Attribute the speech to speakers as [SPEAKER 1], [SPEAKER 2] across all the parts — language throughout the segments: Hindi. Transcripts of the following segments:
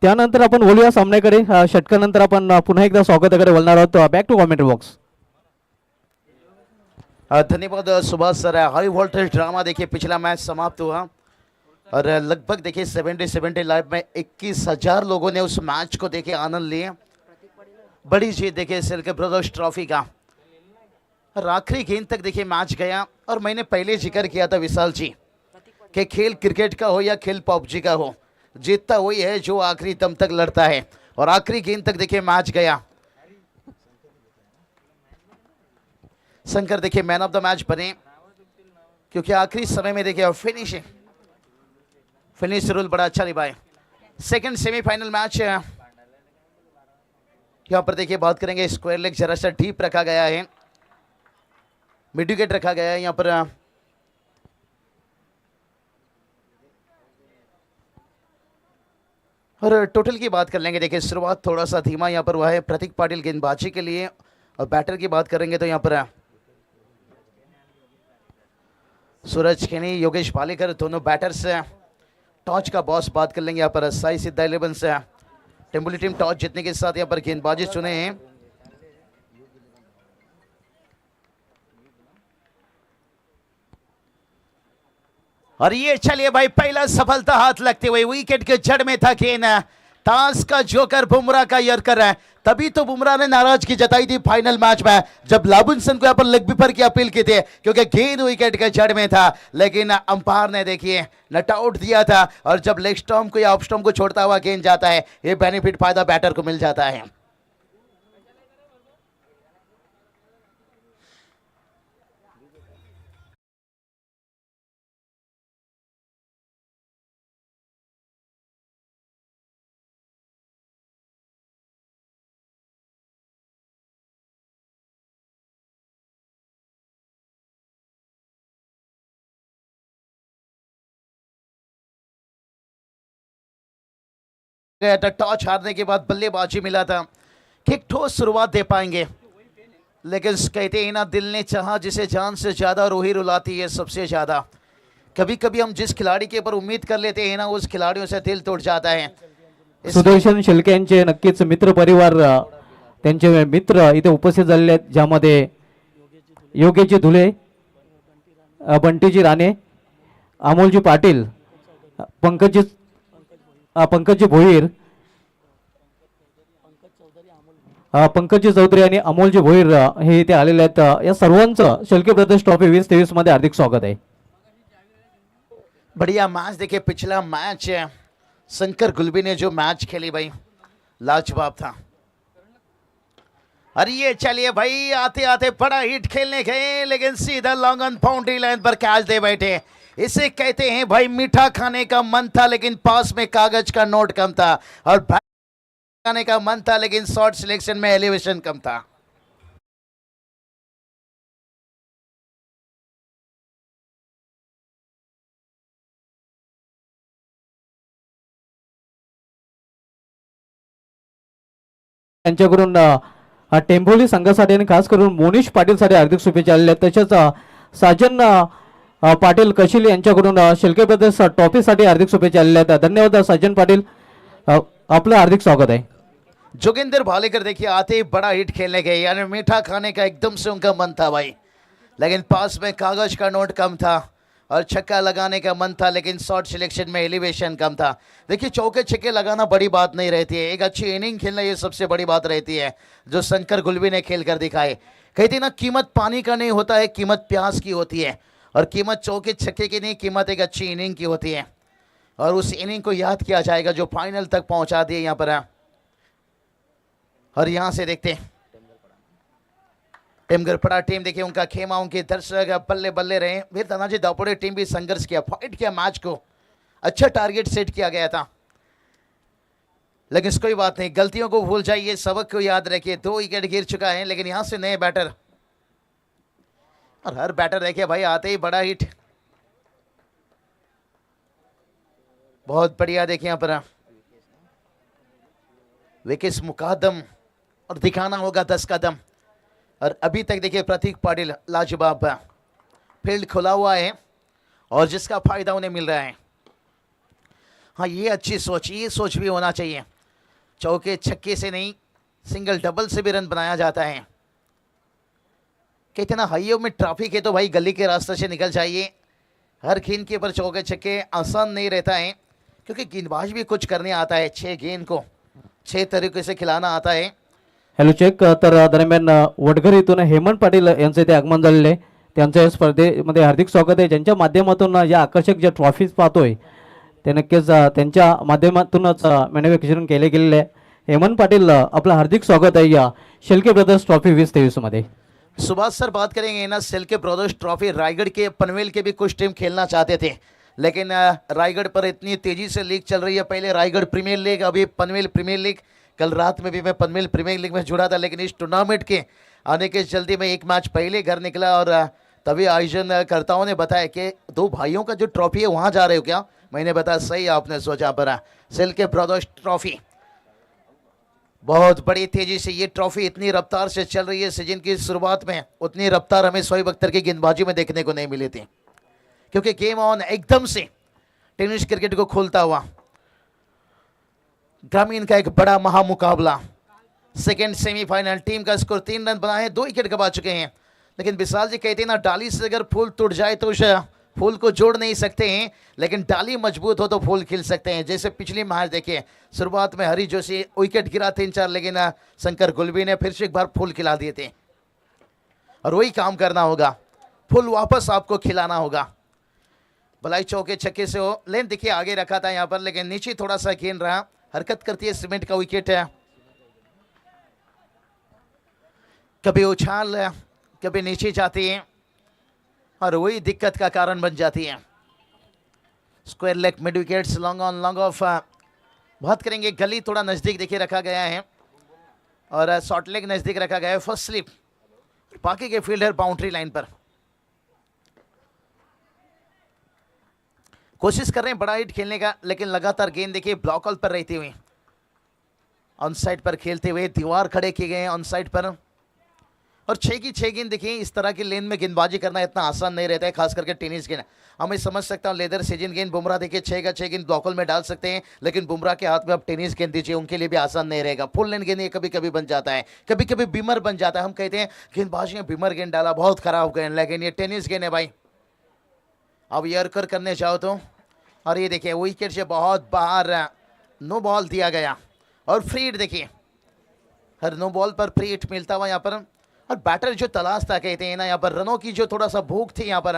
[SPEAKER 1] त्यानंतर आपण बोलूया सामन्याकडे. षटकानंतर आपण पुन्हा एकदा स्वागताकडे बोलणार आहोत. Back to commentary box.
[SPEAKER 2] धन्यवाद Subhash sir. High voltage drama देखिए पिछला मैच समाप्त हुआ और लगभग देखिए 70 लाइव में 21,000 लोगों ने उस मैच को देखे आनंद लिए. बड़ी जीत देखिए सिल्क ब्रदर्स ट्रॉफी का. और आखिरी गेंद तक देखिए मैच गया. और मैंने पहले जिक्र किया था विशाल जी कि खेल क्रिकेट का हो या खेल पबजी का हो, जीतता वही है जो आखिरी दम तक लड़ता है. और आखिरी गेंद तक देखिए मैच गया. शंकर देखिए मैन ऑफ द मैच बने क्योंकि आखिरी समय में देखिए फिनिश रोल बड़ा अच्छा निभाए. सेकंड सेमीफाइनल मैच यहाँ पर देखिए बात करेंगे. स्क्वायर लेग जरा सा डीप रखा गया है, मिड विकेट रखा गया है यहाँ पर. और टोटल की बात कर लेंगे. देखिए शुरुआत थोड़ा सा धीमा यहाँ पर हुआ है प्रतीक पाटिल गेंदबाजी के लिए. और बैटर की बात करेंगे तो यहाँ पर सूरज खेनी, योगेश पालेकर दोनों बैटर्स. टॉस का बॉस बात कर लेंगे यहाँ पर साई सिद्धा 11 से. टेम्बुली टीम टॉस जीतने के साथ यहाँ पर गेंदबाजी चुने हैं. और ये चलिए भाई पहला सफलता हाथ लगते हुए विकेट के जड़ में था गेंद. ताश का जोकर बुमराह का यर्कर है. तभी तो बुमराह ने नाराजगी जताई थी फाइनल मैच में जब लाबुनसन को यहाँ पर लेग विपर की अपील की थी क्योंकि गेंद विकेट के जड़ में था. लेकिन अंपायर ने देखिए नट आउट दिया था. और जब लेग स्टंप को या ऑफ स्टंप को छोड़ता हुआ गेंद जाता है, ये बेनिफिट फायदा बैटर को मिल जाता है. टॉस हारने के बाद बल्लेबाजी मिला था कि एक ठोस शुरुआत दे पाएंगे. लेकिन कहते हैं ना, दिल ने चाहा जिसे जान से ज्यादा रूही रुलाती है सबसे ज्यादा. कभी कभी हम जिस खिलाड़ी के ऊपर उम्मीद कर लेते हैं ना, उस खिलाड़ियों से दिल टूट जाता है.
[SPEAKER 1] सुदर्शन शिल्के यांचे नक्कीच मित्र परिवार, त्यांचे मित्र इथे उपस्थित झालेले आहेत, ज्यामध्ये योगेशजी धुले, बंटीजी राणे, अमोलजी पाटील, पंकजजी भोईर, पंकजजी चौधरी आणि अमोलजी भोईर हे इथे आलेले आहेत. या सर्वांचं शिल्के ब्रदर्स ट्रॉफी 2023 मध्ये हार्दिक स्वागत आहे.
[SPEAKER 2] बढ़िया मैच देखिए. पिछला मैच शंकर गुलबी ने जो मैच खेली भाई लाजवाब था. अरे ये चलिए भाई आते आते बड़ा हिट खेलने गए लेकिन सीधा लॉन्ग ऑन बाउंड्री लाइन पर कैच दे बैठे. इसे कहते हैं भाई मीठा खाने का मन था लेकिन पास में कागज का नोट कम था. और खाने का मन था लेकिन शॉट सिलेक्शन में एलिवेशन कम था.
[SPEAKER 1] त्यांच्याकडून टेंभोली संघासाठी आणि खास करून मोनिश पाटील साठी हार्दिक शुभेच्छा आलेल्या आहेत. तसेच साजन पाटील कशिले यांच्याकडून शिल्के ब्रदर्स ट्रॉफी साठी हार्दिक शुभेच्छा आलेल्या आहेत. धन्यवाद साजन पाटील, आपलं हार्दिक स्वागत आहे.
[SPEAKER 2] जोगिंदर भालेकर देखिए आते ही बड़ा हिट खेलने गए, यानी मीठा खाने का एकदम से उनका मन था भाई, लेकिन पास में कागज का नोट कम था. और छक्का लगाने का मन था लेकिन शॉट सिलेक्शन में एलिवेशन कम था. देखिए चौके छक्के लगाना बड़ी बात नहीं रहती है, एक अच्छी इनिंग खेलना ये सबसे बड़ी बात रहती है जो शंकर गुलबी ने खेल कर दिखाए. कहती ना, कीमत पानी का नहीं होता है, कीमत प्यास की होती है. और कीमत चौके छक्के की नहीं, कीमत एक अच्छी इनिंग की होती है. और उस इनिंग को याद किया जाएगा जो फाइनल तक पहुंचा दिए यहाँ पर. और यहाँ से देखते हैं टेमगरपड़ा टीम, देखिए उनका खेमा, उनके दर्शक बल्ले बल्ले रहे. वीर तानाजी दापोड़े टीम भी संघर्ष किया, फाइट किया, मैच को अच्छा टारगेट सेट किया गया था. लेकिन कोई बात नहीं, गलतियों को भूल जाइए, सबक को याद रखिए. 2 विकेट गिर चुका है लेकिन यहां से नए बैटर, और हर बैटर देखिए भाई आते ही बड़ा हिट. बहुत बढ़िया. देखिए यहां पर विकेट मुकादम और दिखाना होगा 10 कदम. और अभी तक देखिए प्रतीक पाटिल लाजवाब, फील्ड खुला हुआ है और जिसका फायदा उन्हें मिल रहा है. हाँ ये अच्छी सोच, ये सोच भी होना चाहिए. चौके छक्के से नहीं, सिंगल डबल से भी रन बनाया जाता है। कहते ना हाइयों में ट्रैफिक है तो भाई गली के रास्ते से निकल जाइए। हर गेंद के ऊपर चौके छक्के आसान नहीं रहता है, क्योंकि गेंदबाज भी कुछ करने आता है। 6 गेंद को 6 तरीके से खिलाना आता है।
[SPEAKER 1] Hello check. तर दरम्यान वडघर इथून हेमंत पाटील यांचे ते आगमन झालेले आहे. त्यांचं या स्पर्धेमध्ये हार्दिक स्वागत आहे. ज्यांच्या माध्यमातून या आकर्षक ज्या ट्रॉफीज पाहतोय ते नक्कीच त्यांच्या माध्यमातूनच मॅन्युफॅक्चरिंग केले गेलेले आहे. हेमंत पाटील आपलं हार्दिक स्वागत आहे या शेलके ब्रदर्स ट्रॉफी 2023 मध्ये.
[SPEAKER 2] सुभाष सर बात करेंगे ना, शेलके ब्रदर्स ट्रॉफी रायगढ़ के पनवेल के भी कुछ टीम खेलना चाहते थे, लेकिन रायगढ़ पर इतनी तेजी से लीग चल रही है। पहले रायगढ़ प्रीमियर लीग, अभी पनवेल प्रीमियर लीग। कल रात में भी मैं पनवेल प्रीमियर लीग में जुड़ा था, लेकिन इस टूर्नामेंट के आने के जल्दी में एक मैच पहले घर निकला और तभी आयोजनकर्ताओं ने बताया कि 2 भाइयों का जो ट्रॉफी है वहाँ जा रहे हो क्या? मैंने बताया सही आपने सोचा पर। शेलके ब्रदर्स ट्रॉफी बहुत बड़ी तेजी से ये ट्रॉफी इतनी रफ्तार से चल रही है। सीजन की शुरुआत में उतनी रफ्तार हमें शोएब अख्तर की गेंदबाजी में देखने को नहीं मिली थी, क्योंकि गेम ऑन एकदम से टेनिस क्रिकेट को खोलता हुआ। ग्रामीण का एक बड़ा महामुकाबला, सेकेंड सेमीफाइनल। टीम का स्कोर 3 रन बना है, 2 विकेट गवा चुके हैं। लेकिन विशाल जी कहते हैं ना, डाली से अगर फूल टूट जाए तो उस फूल को जोड़ नहीं सकते हैं, लेकिन डाली मजबूत हो तो फूल खिल सकते हैं। जैसे पिछली मैच देखिए, शुरुआत में हरी जोशी विकेट गिरा 3-4, लेकिन शंकर गुलबी ने फिर से एक बार फूल खिला दिए थे। और वही काम करना होगा, फूल वापस आपको खिलाना होगा। भलाई चौके छक्के से हो, लेन देखिए आगे रखा था यहाँ पर, लेकिन नीचे थोड़ा सा गेंद रहा, हरकत करती है सीमेंट का विकेट है। कभी उछाल कभी नीचे जाती है और वही दिक्कत का कारण बन जाती है। Square leg mid wickets, long on long off बात करेंगे। गली थोड़ा नज़दीक देखिए रखा गया है और शॉर्ट लेग नज़दीक रखा गया है। फर्स्ट स्लिप, बाकी के फील्डर बाउंड्री लाइन पर कोशिश कर रहे हैं बड़ा हिट खेलने का, लेकिन लगातार गेंद देखिए ब्लॉक आउट पर रहती हुई, ऑन साइड पर खेलते हुए दीवार खड़े किए गए हैं ऑन साइड पर। और 6 की 6 गेंद देखिए, इस तरह की लेन में गेंदबाजी करना इतना आसान नहीं रहता है, खास करके टेनिस गेंद। हमें समझ सकता हूँ लेदर सीजन गेंद बुमराह देखिए 6 का 6 गेंद ब्लॉकल में डाल सकते हैं, लेकिन बुमराह के हाथ में अब टेनिस गेंद दीजिए, उनके लिए भी आसान नहीं रहेगा। फुल लेन गेंद ये कभी कभी बन जाता है, कभी कभी बीमर बन जाता है। हम कहते हैं गेंदबाजी में बीमर गेंद डाला, बहुत खराब गेंद, लेकिन ये टेनिस गेंद है भाई। अब यर्कर करने चाहो तो, और ये देखिए विकेट से बहुत बाहर नो बॉल दिया गया और फ्री हिट देखिए, हर नो बॉल पर फ्री हिट मिलता हुआ यहाँ पर। और बैटर जो तलाश था, कहते हैं ना यहाँ पर रनों की जो थोड़ा सा भूख थी यहाँ पर,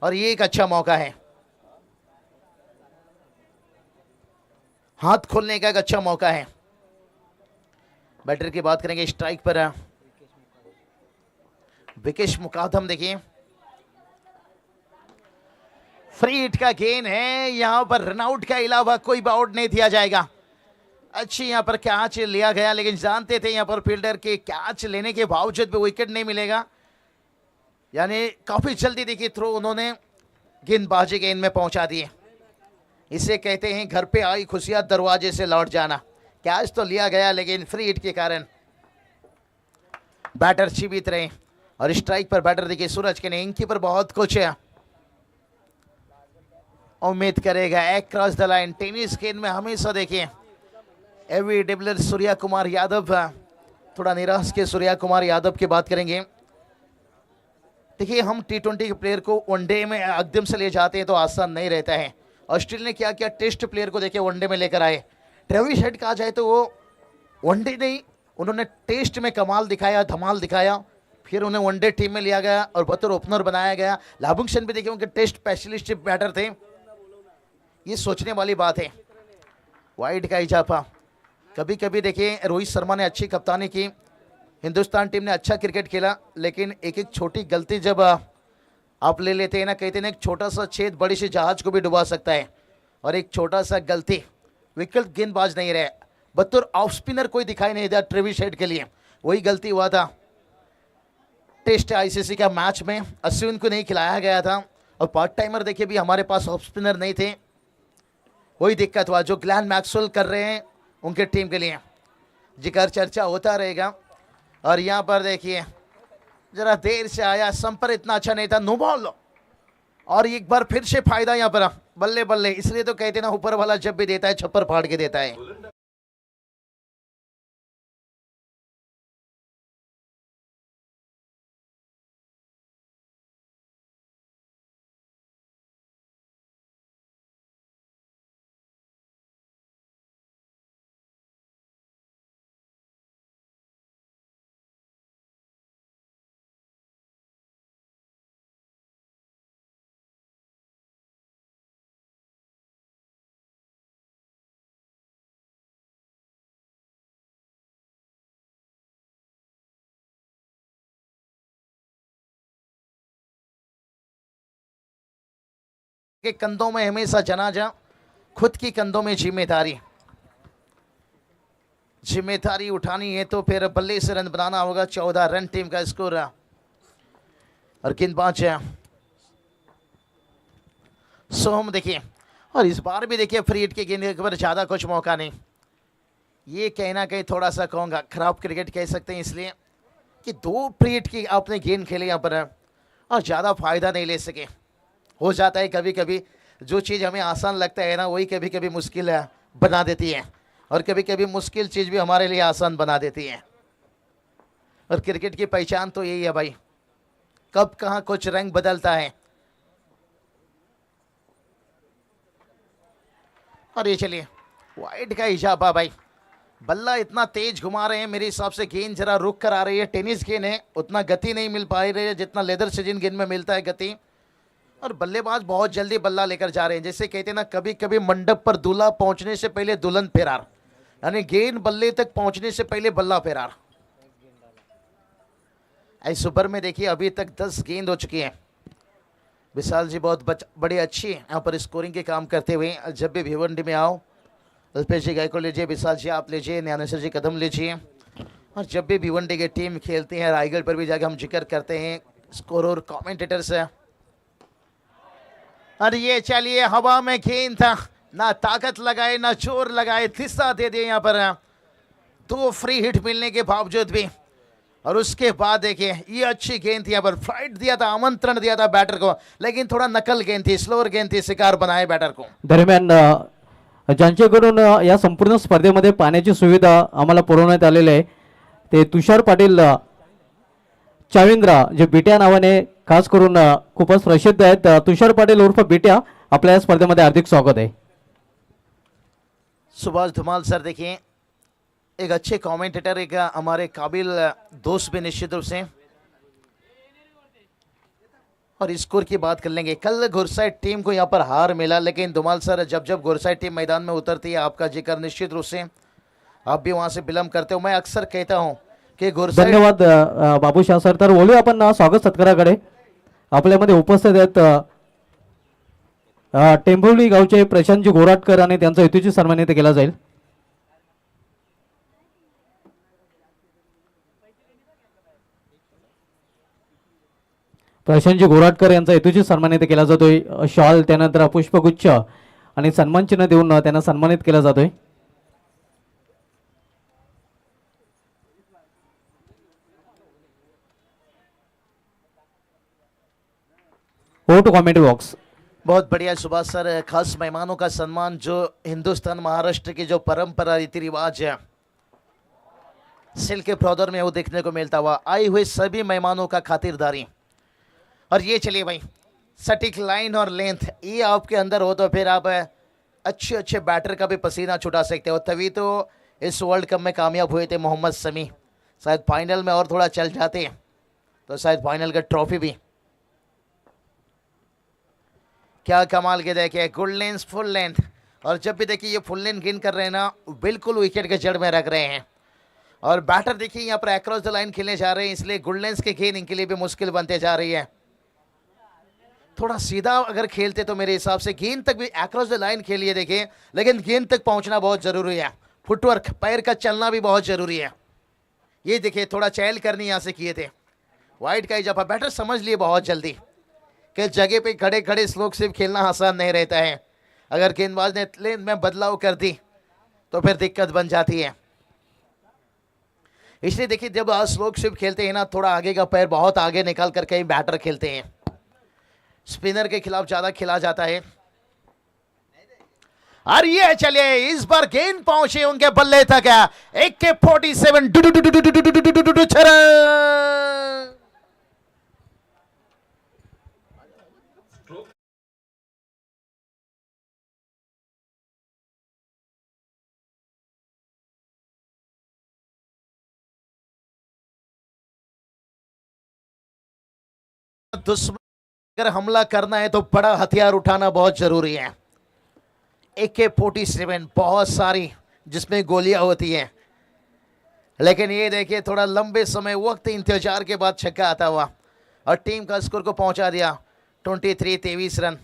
[SPEAKER 2] और ये एक अच्छा मौका है हाथ खोलने का, एक अच्छा मौका है। बैटर की बात करेंगे, स्ट्राइक पर विकेश मुकादम देखिए, फ्री हिट का गेंद है यहाँ पर, रनआउट के अलावा कोई आउट नहीं दिया जाएगा। अच्छी यहाँ पर कैच लिया गया, लेकिन जानते थे यहाँ पर फील्डर के कैच लेने के बावजूद भी विकेट नहीं मिलेगा। यानी काफी जल्दी देखिए थ्रो उन्होंने गेंदबाजी गेंद में पहुंचा दिए। इसे कहते हैं घर पे आई खुशियां दरवाजे से लौट जाना। कैच तो लिया गया, लेकिन फ्री हिट के कारण बैटर जीवित रहे। और स्ट्राइक पर बैटर देखिए सूरज के ने, इनकी पर बहुत कुछ है, उम्मीद करेगा एक क्रॉस द लाइन। टेनिस गेंद में हमेशा देखिए एवी डिविलियर्स, सूर्या कुमार यादव, थोड़ा निराश के सूर्या कुमार यादव की बात करेंगे। देखिए हम T20 के प्लेयर को वनडे में एकदम से ले जाते हैं तो आसान नहीं रहता है। ऑस्ट्रेलिया ने क्या किया, टेस्ट प्लेयर को देखिए वनडे में लेकर आए। ट्रेविस हेड कहा जाए तो वो वनडे नहीं, उन्होंने टेस्ट में कमाल दिखाया, धमाल दिखाया, फिर उन्हें वनडे टीम में लिया गया और बतौर ओपनर बनाया गया। लाबुंगशन भी देखिए उनके टेस्ट स्पेशलिस्ट बैटर थे। ये सोचने वाली बात है। वाइड का इजाफा, कभी कभी देखिए रोहित शर्मा ने अच्छी कप्तानी की, हिंदुस्तान टीम ने अच्छा क्रिकेट खेला, लेकिन एक एक छोटी गलती जब आप ले लेते हैं ना, कहते हैं ना एक छोटा सा छेद बड़ी सी जहाज को भी डुबा सकता है। और एक छोटा सा गलती, विकेट गेंदबाज नहीं रहे, बतौर ऑफ स्पिनर कोई दिखाई नहीं दिया ट्रेविस हेड के लिए, वही गलती हुआ था। टेस्ट आईसीसी का मैच में अश्विन को नहीं खिलाया गया था और पार्ट टाइमर देखिए भी हमारे पास ऑफ स्पिनर नहीं थे, वही दिक्कत हुआ जो ग्लैन मैक्सवेल कर रहे हैं उनके टीम के लिए। जिक्र चर्चा होता रहेगा। और यहाँ पर देखिए जरा देर से आया, संपर इतना अच्छा नहीं था, नो बॉल, और एक बार फिर से फायदा यहाँ पर, बल्ले बल्ले। इसलिए तो कहते ना ऊपर वाला जब भी देता है छप्पर फाड़ के देता है। के कंधों में हमेशा जनाजा, खुद की कंधों में जिम्मेदारी उठानी है तो फिर बल्ले से रन बनाना होगा। 14 रन टीम का स्कोर और गेंदबाज सोहम देखिए, और इस बार भी देखिए फ्री हिट के गेंद पर ज़्यादा कुछ मौका नहीं। ये कहना कहीं थोड़ा सा कहूँगा खराब क्रिकेट कह सकते हैं, इसलिए कि 2 फ्री हिट की आपने गेंद खेले यहाँ पर और ज़्यादा फायदा नहीं ले सके। हो जाता है कभी कभी, जो चीज़ हमें आसान लगता है ना वही कभी कभी मुश्किल बना देती है, और कभी कभी मुश्किल चीज़ भी हमारे लिए आसान बना देती है। और क्रिकेट की पहचान तो यही है भाई, कब कहाँ कुछ रंग बदलता है। और ये चलिए वाइड का इजाफा भाई, बल्ला इतना तेज घुमा रहे हैं, मेरे हिसाब से गेंद जरा रुक कर आ रही है। टेनिस गेंद है, उतना गति नहीं मिल पा रही है जितना लेदर सीजन गेंद में मिलता है गति। और बल्लेबाज बहुत जल्दी बल्ला लेकर जा रहे हैं, जैसे कहते हैं ना कभी कभी मंडप पर दूल्हा पहुंचने से पहले दुल्हन फरार, यानी गेंद बल्ले तक पहुंचने से पहले बल्ला फरार। इस ओवर में देखिए अभी तक 10 गेंद हो चुकी है। विशाल जी बहुत बड़ी अच्छी यहाँ पर स्कोरिंग के काम करते हुए। जब भी भिवंडी में आओ, अल्पेश जी गाय को लीजिए, विशाल जी आप लीजिए, ज्ञानेश्वर जी कदम लीजिए। और जब भी भिवंडी की टीम खेलती है रायगढ़ पर भी जाकर हम जिक्र करते हैं स्कोर और कॉमेंटेटर से। और ये चलिए हवा में गेंद था, ना ताकत लगाए ना जोर लगाए, दिशा दे दिए यहाँ पर 2 फ्री हिट मिलने के बावजूद भी। और उसके बाद देखिए ये अच्छी गेंद थी, यहाँ पर फ्लाइट दिया था, आमंत्रण दिया था बैटर को, लेकिन थोड़ा नकल गेंद थी, स्लोअर गेंद थी, शिकार बनाए बैटर को।
[SPEAKER 1] दरम्यान ज्यांच्याकडून या संपूर्ण स्पर्धेमध्ये पाण्याची सुविधा आम्हाला पुरवण्यात आलेली आहे ते तुषार पाटील चाविंद्रा, जे बिट्या नावाने खास करून खूपच प्रसिद्ध आहेत। तुषार पाटील उर्फ बिट्या, आपल्या या स्पर्धेमध्ये हार्दिक स्वागत आहे।
[SPEAKER 2] सुभाष धुमाल सर देखिए एक अच्छे कमेंटेटर, एक हमारे काबिल दोस्त भी निश्चित रूप से। और स्कोर की बात कर लेंगे, कल गुरसाइड टीम को यहाँ पर हार मिला, लेकिन धुमाल सर जब जब गुरसाइड टीम मैदान में उतरती है आपका जिक्र निश्चित रूप से आप भी वहां से विलंब करते हो। मैं अक्सर कहता हूं की गुरसाइड।
[SPEAKER 1] धन्यवाद बाबूशाह सर। तर बोलूया आपण स्वागत सत्काराकडे। आपल्यामध्ये उपस्थित आहेत टेंभुर्णी गावचे प्रशांतजी गोराटकर आणि त्यांचा हेतूची सन्मानित केला जाईल। प्रशांतजी गोराटकर यांचा हेतूची सन्मानित केला जातोय। शॉल त्यानंतर पुष्पगुच्छ आणि सन्मान चिन्ह देऊन त्यांना सन्मानित केला जातोय। To commentary box.
[SPEAKER 2] बहुत बढ़िया सुभाष सर, खास मेहमानों का सम्मान, जो हिंदुस्तान महाराष्ट्र की जो परंपरा रीति रिवाज है सिल्क के प्रौदर में वो देखने को मिलता हुआ, आए हुए सभी मेहमानों का खातिरदारी। और ये चलिए भाई सटीक लाइन और लेंथ ये आपके अंदर हो तो फिर आप अच्छे अच्छे बैटर का भी पसीना छुटा सकते हो। तभी तो इस वर्ल्ड कप में कामयाब हुए थे मोहम्मद शमी। शायद फाइनल में और थोड़ा चल जाते तो शायद फाइनल का ट्रॉफी भी। क्या कमाल के देखिए, गुड लेंथ फुल लेंथ। और जब भी देखिए ये फुल लेंथ गेंद कर रहे हैं ना, बिल्कुल विकेट के जड़ में रख रहे हैं। और बैटर देखिए यहाँ पर अक्रॉस द लाइन खेलने जा रहे हैं, इसलिए गुड लेंथ के गेंद इनके लिए भी मुश्किल बनते जा रही है। थोड़ा सीधा अगर खेलते तो मेरे हिसाब से गेंद तक भी अक्रॉस द लाइन खेलिए देखिए, लेकिन गेंद तक पहुंचना बहुत जरूरी है। फुटवर्क पैर का चलना भी बहुत जरूरी है। ये देखिए थोड़ा चहल करनी यहाँ से किए थे। वाइड का इजाफा बैटर समझ लिए बहुत जल्दी कि जगह पे खड़े खड़े स्लोक सिर्फ खेलना आसान नहीं रहता है। अगर गेंदबाज ने लेंथ में बदलाव कर दी तो फिर दिक्कत बन जाती है। इसलिए देखिए जब स्लोक स्विप खेलते हैं ना, थोड़ा आगे का पैर बहुत आगे निकाल कर कहीं बैटर खेलते हैं। स्पिनर के खिलाफ ज्यादा खेला जाता है। और ये चलिए इस बार गेंद पहुंचे उनके बल्ले तक है। AK-47 दुश्मन अगर हमला करना है तो बड़ा हथियार उठाना बहुत जरूरी है। AK-47 बहुत सारी जिसमें गोलियां होती हैं, लेकिन ये देखिए थोड़ा लंबे समय वक्त इंतजार के बाद छक्का आता हुआ और टीम का स्कोर को पहुंचा दिया 23 रन।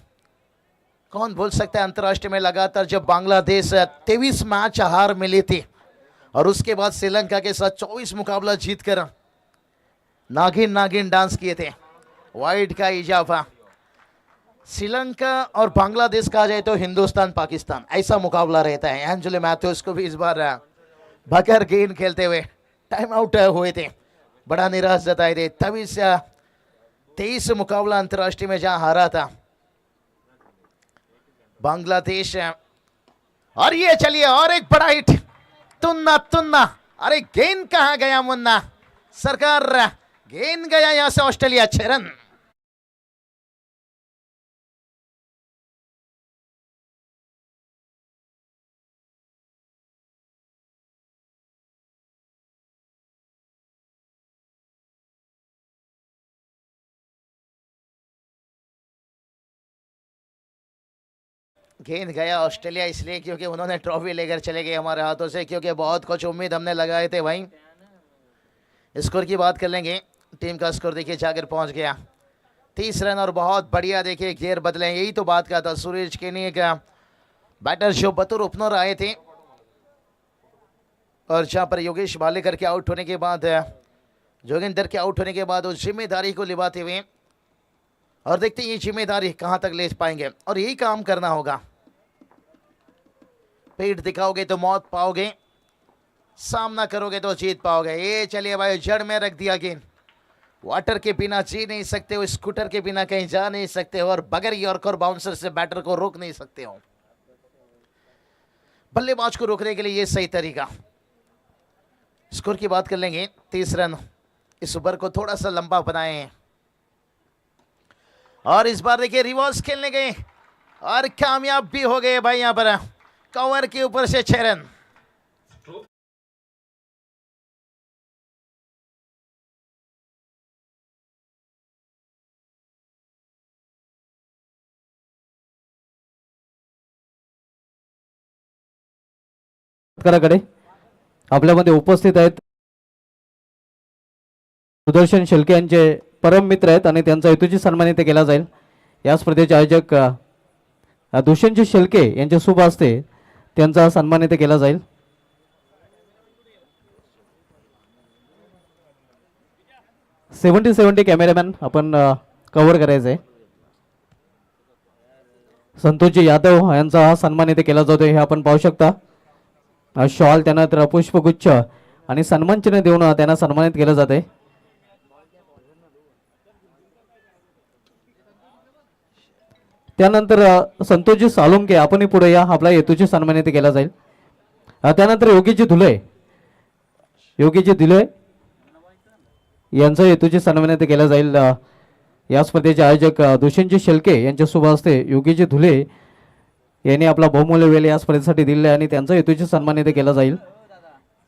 [SPEAKER 2] कौन भूल सकता है अंतर्राष्ट्रीय में लगातार जब बांग्लादेश 23 मैच हार मिली थी और उसके बाद श्रीलंका के साथ 24 मुकाबला जीतकर नागिन नागिन डांस किए थे। वाइड का इजाफा। श्रीलंका और बांग्लादेश कहा जाए तो हिंदुस्तान पाकिस्तान ऐसा मुकाबला रहता है। एंजेलो मैथ्यूज को भी इस बार बगैर गेंद खेलते हुए टाइम आउट हुए थे, बड़ा निराश जताए थे। तभी से 23 मुकाबला अंतर्राष्ट्रीय में जहां हारा था बांग्लादेश। और ये चलिए और एक बड़ा हिट, तुन्ना तुन्ना। अरे गेंद कहां गया मुन्ना सरकार, गेंद गया यहां से ऑस्ट्रेलिया 6 रन। गेंद गया ऑस्ट्रेलिया इसलिए क्योंकि उन्होंने ट्रॉफी लेकर चले गए हमारे हाथों से, क्योंकि बहुत कुछ उम्मीद हमने लगाए थे भाई। स्कोर की बात कर लेंगे, टीम का स्कोर देखिए जाकर पहुंच गया 30 रन और बहुत बढ़िया देखिए घेर बदले। यही तो बात का था, सूरज केनी का बैटर जो बतौर ओपनर आए थे और जहां पर योगेश भालेकर के आउट होने के बाद, जोगिंदर के आउट होने के बाद उस जिम्मेदारी को निभाते हुए, और देखते हैं ये जिम्मेदारी कहां तक ले पाएंगे। और यही काम करना होगा, पेट दिखाओगे तो मौत पाओगे, सामना करोगे तो जीत पाओगे। ये चलिए भाई जड़ में रख दिया गेंद। वाटर के बिना जी नहीं सकते हो, स्कूटर के बिना कहीं जा नहीं सकते हो, और बगैर यॉर्कर बाउंसर से बैटर को रोक नहीं सकते हो। बल्लेबाज को रोकने के लिए ये सही तरीका। स्कोर की बात कर लेंगे, 30 रन इस ओवर को थोड़ा सा लंबा बनाए हैं। और इस बार देखिए रिवर्स खेलने गए और कामयाब भी हो गए भाई। यहां पर कवर के ऊपर से 6 रन।
[SPEAKER 1] कडे आपल्यामध्ये उपस्थित आहेत सुदर्शन शेळके यांचे परम मित्र आहेत आणि त्यांचा हेतूची सन्मानित केला जाईल। या स्पर्धेचे आयोजक दुष्यंत शेळके यांचे शुभ हस्ते त्यांचा सन्मानित केला जाईल। सेव्हन्टी कॅमेरामॅन आपण कव्हर करायचं आहे। संतोषजी यादव यांचा हा सन्मानित केला जातो हे आपण पाहू शकता। शॉल त्यांना तर पुष्पगुच्छ आणि सन्मान चिन्ह देऊन त्यांना सन्मानित केलं जाते। त्यानंतर संतोषजी सालुंके आपण पुढे या, आपला हेतूची सन्मानित केला जाईल। त्यानंतर योगीजी धुले यांचा हेतूची सन्मानित केला जाईल। या स्पर्धेचे आयोजक दुष्यंतजी शेळके यांच्या शुभ हस्ते योगीजी धुले यांनी आपला बहुमूल्य वेळ या स्पर्धेसाठी दिले आणि त्यांचा हेतूची सन्मानित केला जाईल।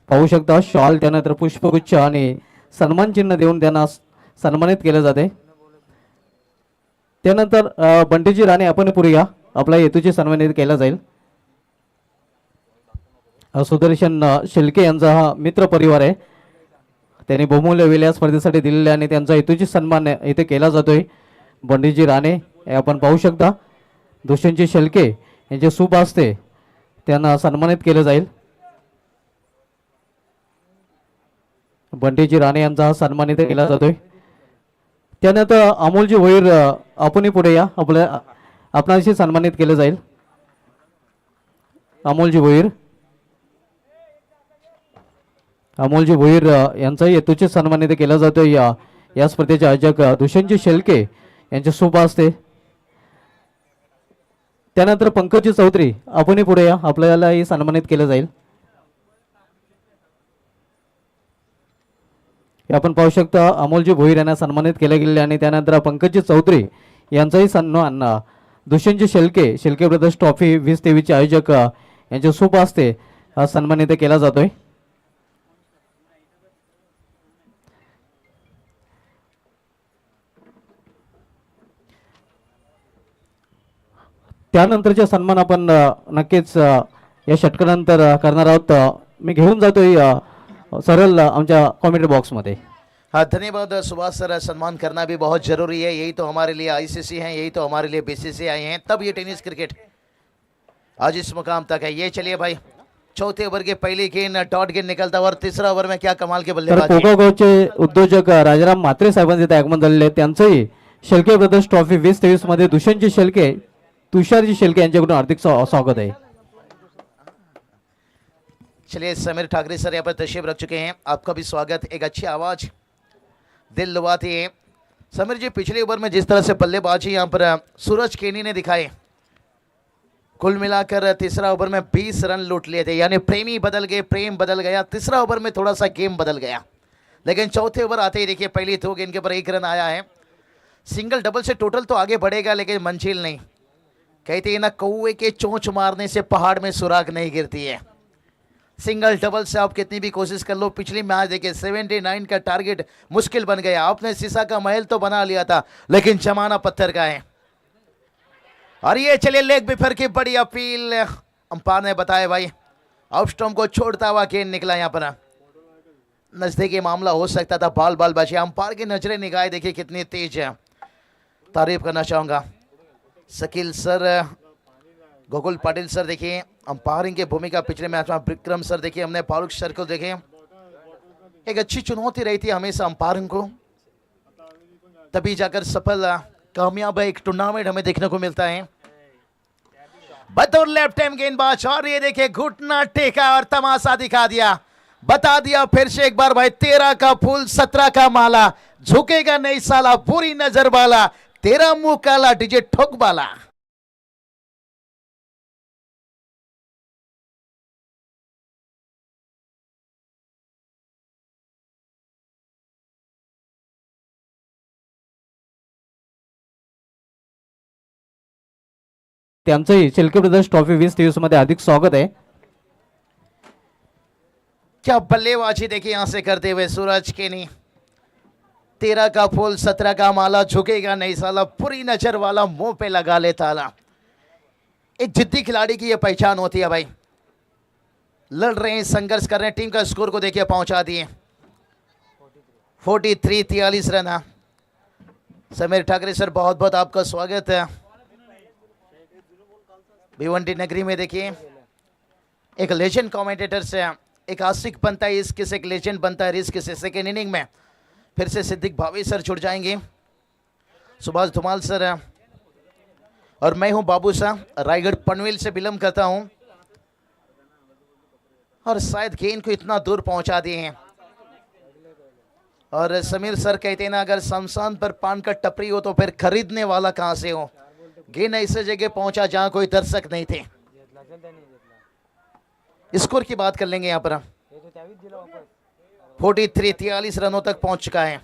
[SPEAKER 1] पाहू शकता शॉल त्यानंतर पुष्पगुच्छ आणि सन्मान चिन्ह देऊन त्यांना सन्मानित केले जाते। त्यानंतर बंटीजी राणे आपण पुढे या, आपला हेतूची सन्मानित केला जाईल। सुदर्शन शेळके यांचा हा मित्र परिवार आहे, त्यांनी बहुमूल्य वेळ या स्पर्धेसाठी दिलेले आणि त्यांचा हेतूची सन्मान इथे केला जातोय। बंटीजी राणे हे आपण पाहू शकता, दुष्यंतजी शेळके यांचे शुभ हस्ते त्यांना सन्मानित केले जाईल। बंटीजी राणे यांचा हा सन्मानित केला जातोय। त्यानंतर अमोलजी भोईर आपणही पुढे या, आपणाशी सन्मानित केले जाईल। अमोलजी भोईर यांचाही हेतूचे सन्मानित केला जातोय। या स्पर्धेचे आयोजक दुष्यंतजी शेळके यांचे शुभ हस्ते। त्यानंतर पंकजी चौधरी आपणही पुढे या, आपल्यालाही सन्मानित केलं जाईल। आपण पाहू शकता अमोलजी भोईर यांना सन्मानित केले गेले आणि त्यानंतर पंकजी चौधरी यांचाही सन्मान दुष्यंतजी शेळके ब्रदर्स ट्रॉफी 2023 चे आयोजक यांच्या शुभ हस्ते सन्मानित केला जातोय। त्यानंतरचे सन्मान आपण नक्कीच या षटकानंतर करणार आहोत। मी घेऊन जातोय सरळ आमच्या कॉमेंट बॉक्स मध्ये।
[SPEAKER 2] हाँ धन्यवाद सुभाष सर, सम्मान करना भी बहुत जरूरी है। यही तो हमारे लिए आईसीसी है, यही तो हमारे लिए बीसीसीआई हैं, तब ये टेनिस क्रिकेट आज इस मुकाम तक है। ये चलिए भाई, चौथे ओव्हर के पहली गेंद डॉट गेंद निकलता और तिसरा ओव्हर में क्या कमाल के
[SPEAKER 1] तर
[SPEAKER 2] बल्लेबाजी।
[SPEAKER 1] कोकागोचे उद्योजक राजाराम म्हात्रे साहेबांचे इथे आगमन झालेले आहे. त्यांचंही शेळके ब्रदर्स ट्रॉफी 2023 मध्ये दुष्यंतजी शेळके, तुषारजी शेळके यांच्याकडून हार्दिक स्वागत आहे.
[SPEAKER 2] चलिए समीर ठाकरे सर यहाँ पर तशरीफ रख चुके हैं, आपका भी स्वागत। एक अच्छी आवाज़ दिल लुभाती है। समीर जी, पिछले ओवर में जिस तरह से बल्लेबाजी यहाँ पर सूरज केनी ने दिखाई, कुल मिलाकर तीसरा ओवर में 20 रन लूट लिए थे, यानी प्रेमी बदल गए, प्रेम बदल गया। तीसरा ओवर में थोड़ा सा गेम बदल गया, लेकिन चौथे ओवर आते ही देखिए पहली 2 गेंद के ऊपर 1 रन आया है। सिंगल डबल से टोटल तो आगे बढ़ेगा, लेकिन मंजिल नहीं। कहते हैं ना, कौवे के चोंच मारने से पहाड़ में सुराग नहीं गिरती है। सिंगल डबल से आप कितनी भी कोशिश कर लो। पिछली मैच देखिए 79 का टारगेट मुश्किल बन गया। आपने शीशा का महल तो बना लिया था, लेकिन जमाना पत्थर का है। और ये चलिए लेग बिफर की बड़ी अपील, अंपायर ने बताया भाई ऑफ स्टंप को छोड़ता हुआ गेंद निकला। यहाँ पर नजदीकी मामला हो सकता था, बाल बाल बचे। अंपायर की नजरें निगाहें देखिए कितनी तेज है, तारीफ करना चाहूंगा। शकील सर, गोकुल पाटिल सर देखिए अंपायरिंग की भूमिका पिछले मैच में। विक्रम सर देखिए, हमने फारूक सर को देखे, एक अच्छी चुनौती रही थी हमेशा अंपायरिंग को, तभी जाकर सफल कामयाब एक टूर्नामेंट हमें देखने को मिलता है। बतौर लेफ्ट हैंड गेंदबाज, और ये देखिए घुटना टेका और तमाशा दिखा दिया, बता दिया फिर से एक बार भाई, 13 का फूल 17 का माला, झुकेगा नहीं साला बुरी नजर वाला, तेरा मुंह काला डीजे ठोक वाला।
[SPEAKER 1] त्यांचंही शेळके ब्रदर्स ट्रॉफी 2023 मध्ये हार्दिक स्वागत आहे.
[SPEAKER 2] क्या बल्लेबाजी देखिए यहां से करते हुए सूरज केनी। 13 का फूल 17 का माला, झुकेगा नहीं साला पूरी नजर वाला, मुंह पे लगा ले ताला। एक जिद्दी खिलाड़ी की ये पहचान होती है भाई। लड़ रहे हैं, संघर्ष कर रहे हैं, टीम का स्कोर को देखिए पहुंचा दिए 43 रन। समीर ठाकरे सर, बहुत बहुत आपका स्वागत है। भिवंडी नगरी में देखिए एक लेजेंड कमेंटेटर से एक आशिक बनता है, इसके से एक लेजेंड बनता है, इसके से सेकेंड इनिंग में फिर से सिद्दीक भावी सर जुड़ जाएंगे, सुभाष धुमाल सर है, और मैं हूं बाबू साहब, रायगढ़ पनवेल से बिलोंग करता हूं, और शायद गेंद को इतना दूर पहुंचा दिए हैं। और समीर सर कहते हैं ना, अगर शमशान पर पान का टपरी हो तो फिर खरीदने वाला कहां से हो। गेंद ऐसे जगह पहुंचा जहां कोई दर्शक नहीं थे। स्कोर की बात कर लेंगे यहाँ पर, 43 रनों तक पहुंच चुका है।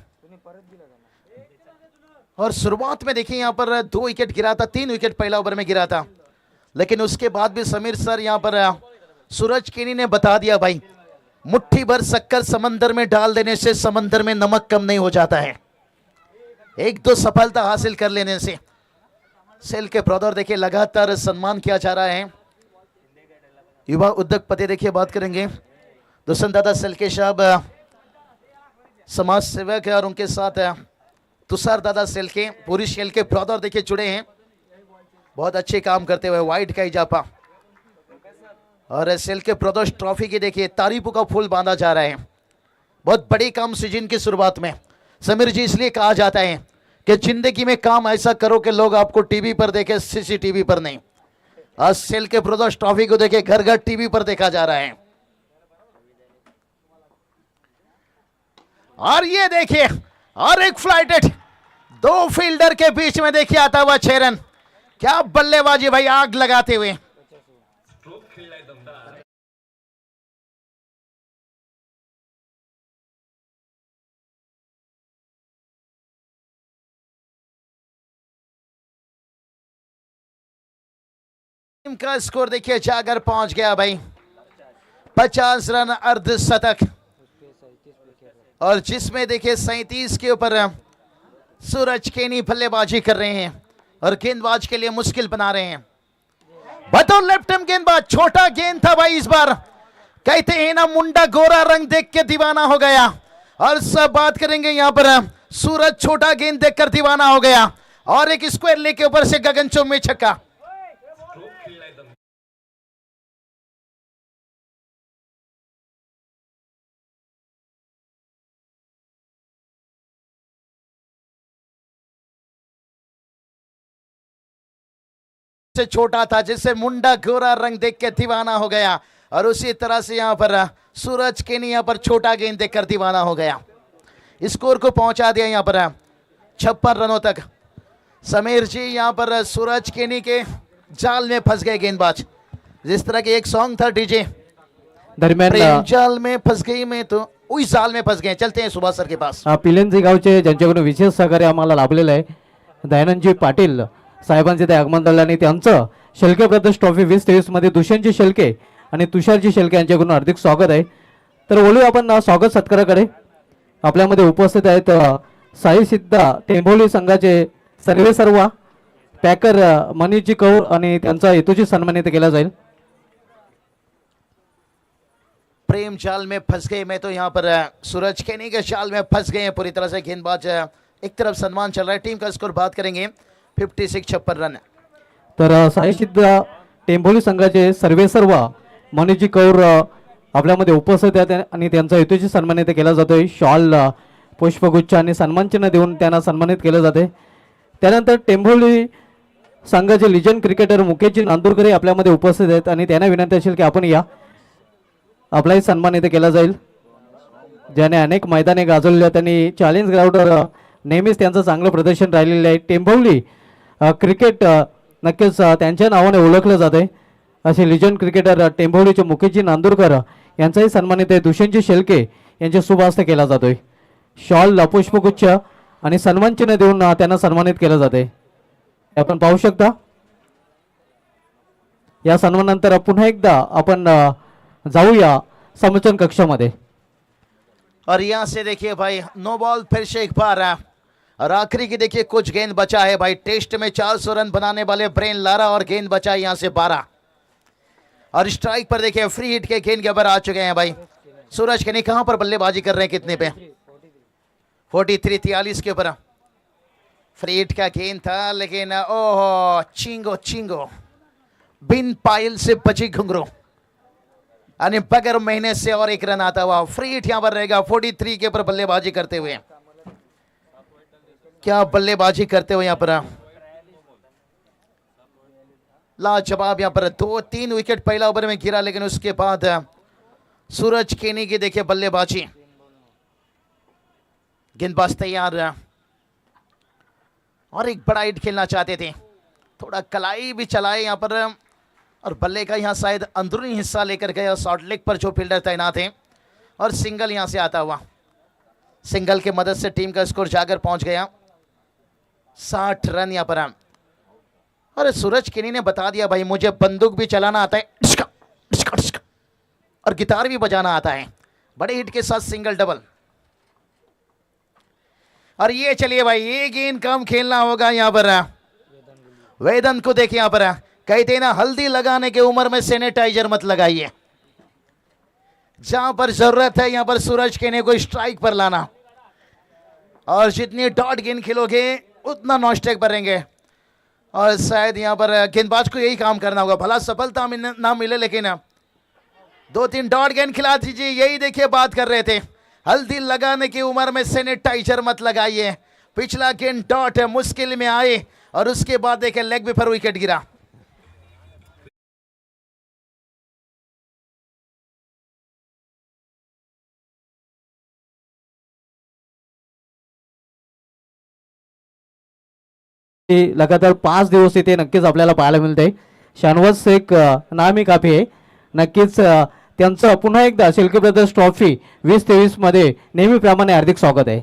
[SPEAKER 2] और शुरुआत में देखिए यहाँ पर 2 विकेट गिरा था, 3 विकेट पहला ओवर में गिरा था, लेकिन उसके बाद भी समीर सर यहाँ पर सूरज केनी ने बता दिया भाई, मुट्ठी भर शक्कर समंदर में डाल देने से समंदर में नमक कम नहीं हो जाता है। 1-2 सफलता हासिल कर लेने से सेल के ब्रदर देखिए लगातार सम्मान किया जा रहा है। युवा उद्योगपति देखिए बात करेंगे, दुष्यंत दादा सेल्के साहब समाज सेवक है, और उनके साथ तुषार दादा सेल्के, पूरी सेल्के ब्रदर देखिए जुड़े हैं, बहुत अच्छे काम करते हुए। वाइट का इजाफा, और सेल्के ब्रदर्स ट्रॉफी की देखिए तारीफों का फूल बांधा जा रहा है। बहुत बड़ी काम सीजन की शुरुआत में समीर जी, इसलिए कहा जाता है कि जिंदगी में काम ऐसा करो कि लोग आपको टीवी पर देखे, सीसीटीवी पर नहीं। आज सेल के ब्रदर्स ट्रॉफी को देखे घर घर टीवी पर देखा जा रहा है। और ये देखिए, और एक फ्लाइट हिट 2 फील्डर के बीच में देखिए आता हुआ 6 रन। क्या बल्लेबाजी भाई, आग लगाते हुए। टीम का स्कोर देखिए जाकर पहुंच गया भाई 50 रन अर्धशतक, और जिसमें देखिए 37 के ऊपर सूरज केनी बल्लेबाजी कर रहे हैं और गेंदबाज के लिए मुश्किल बना रहे हैं। बतौर लेफ्ट हैंड गेंदबाज, छोटा गेंद था भाई इस बार। कहते हैं ना, मुंडा गोरा रंग देख के दीवाना हो गया। और सब बात करेंगे यहाँ पर सूरज छोटा गेंद देखकर दीवाना हो गया और एक स्क्वायर लेके ऊपर से गगनचुंबी में छक्का। से छोटा था जिससे मुंडा गोरा रंग देख के दीवाना हो गया और उसी तरह से यहाँ पर सूरज केनी यहाँ पर छोटा गेंद देखकर दीवाना हो गया। स्कोर को पहुंचा दिया यहाँ पर 56 रनों तक। समीर जी यहाँ पर सूरज केनी के जाल में फंस गए गेंदबाज। जिस तरह के एक सॉन्ग था डीजे
[SPEAKER 1] दरम्यान
[SPEAKER 2] प्रेम जाल में फंस गई में, तो उस जाल में फंस गए। चलते हैं सुभाष सर के पास।
[SPEAKER 1] पिलेंजी गावचे ज्यांच्याकडून विशेष सहकार्य आम्हाला लाभलेलं आहे दयानंदजी पाटील साहेबांचे त्या आगमन दलाने त्यांचं शेळके ब्रदर्स ट्रॉफी 2023 मध्ये दुष्यंतजी शेळके आणि तुषारजी शेळके यांच्याकडून हार्दिक स्वागत आहे। तर बोलूया आपण स्वागत सत्काराकडे। आपल्यामध्ये उपस्थित आहेत साई सिद्धा टेंभोली संघाचे सर्व पॅकर मनीषजी कौर आणि त्यांचा हेतूची सन्मानित केला जाईल।
[SPEAKER 2] प्रेम जाल में फंस गए मैं, तो यहाँ पर सूरज केनी के जाल में फंस गए हैं पूरी तरह से गेंदबाज। एक तरफ सम्मान चल रहा है। टीम का स्कोर बात करेंगे 56 रन।
[SPEAKER 1] तर साई सिद्धा टेंभोली संघाचे सर्व मनीषजी कौर आपल्यामध्ये उपस्थित आहेत आणि त्यांचा हेतूची सन्मानित केला जातोय। शॉल पुष्पगुच्छ आणि सन्मानचिन्ह देऊन त्यांना सन्मानित केले जाते। त्यानंतर टेंभोली संघाचे लिजंड क्रिकेटर मुकेशजी नांदुरकर आपल्यामध्ये उपस्थित आहेत आणि त्यांना विनंती असेल की आपण या आपलाही सन्मानित केला जाईल। ज्याने अनेक मैदाने गाजवली त्यांनी चॅलेंज ग्राउंडवर नेहमीच त्यांचं चांगलं प्रदर्शन राहिलेलं आहे। टेंभोली क्रिकेट नक्कीच त्यांच्या नावाने ओळखलं जाते। असे लिजंड क्रिकेटर टेंभोलीचे मुकेशजी नांदुरकर यांचाही सन्मानित आहे दुष्यंतजी शेळके यांच्या शुभ हस्ते केला जातोय। शॉल पुष्पगुच्छ आणि सन्मानचिन्ह देऊन त्यांना सन्मानित केलं जाते। आपण पाहू शकता या सन्मानानंतर पुन्हा एकदा आपण जाऊया समोचन कक्षामध्ये।
[SPEAKER 2] और यहाँ से देखिए भाई नो बॉल फिर से एक बार और आखिरी की देखिए कुछ गेंद बचा है भाई। टेस्ट में 400 रन बनाने वाले ब्रेन लारा और गेंद बचा है यहाँ से 12 और स्ट्राइक पर देखिए फ्री हिट के गेंद के ऊपर आ चुके हैं भाई। सूरज केनी कहां पर बल्लेबाजी कर रहे हैं, कितने पे 43 के ऊपर फ्री हिट का गेंद था लेकिन ओह चिंगो बिन पायल से बची घुंघरू यानी बगैर महीने से और एक रन आता हुआ फ्री हिट यहां पर रहेगा। 43 के ऊपर बल्लेबाजी करते हुए, क्या बल्लेबाजी करते हुए यहां पर लाजवाब। यहां पर 2-3 विकेट पहला ओवर में गिरा लेकिन उसके बाद सूरज केनी की देखिए बल्लेबाजी। गेंदबाज तैयार और एक बड़ा हिट खेलना चाहते थे, थोड़ा कलाई भी चलाए यहां पर और बल्ले का यहां शायद अंदरूनी हिस्सा लेकर गया शॉर्ट लेग पर जो फील्डर तैनात है और सिंगल यहां से आता हुआ। सिंगल की मदद से टीम का स्कोर जाकर पहुंच गया 60 रन यहां पर। अरे सूरज केनी ने बता दिया भाई मुझे बंदूक भी चलाना आता है डिस्का, डिस्का, डिस्का, और गिटार भी बजाना आता है। बड़े हिट के साथ सिंगल डबल। और ये चलिए भाई ये गेंद कम खेलना होगा यहां पर। वेदन को देखिए यहां पर कहते हैं ना हल्दी लगाने की उम्र में सैनिटाइजर मत लगाइए। जहां पर जरूरत है यहां पर सूरज केनी को स्ट्राइक पर लाना और जितनी डॉट गेंद खेलोगे उतना नॉस्टेक भरेंगे और शायद यहां पर गेंदबाज को यही काम करना होगा। भला सफलता ना मिले लेकिन 2-3 डॉट गेंद खिला दीजिए। यही देखिए बात कर रहे थे हल्दी लगाने की उम्र में सैनिटाइजर मत लगाइए। पिछला गेंद डॉट है मुश्किल में आए और उसके बाद देखिए लेग भी पर विकेट गिरा।
[SPEAKER 1] लगातार 5 दिवस इथे नक्कीच आपल्याला पाहायला मिळते। शानवाज शेख नामी काफी आहे। नक्कीच त्यांचं पुन्हा एकदा शेळके ब्रदर्स ट्रॉफी 2023 मध्ये नेहमीप्रमाणे हार्दिक स्वागत आहे।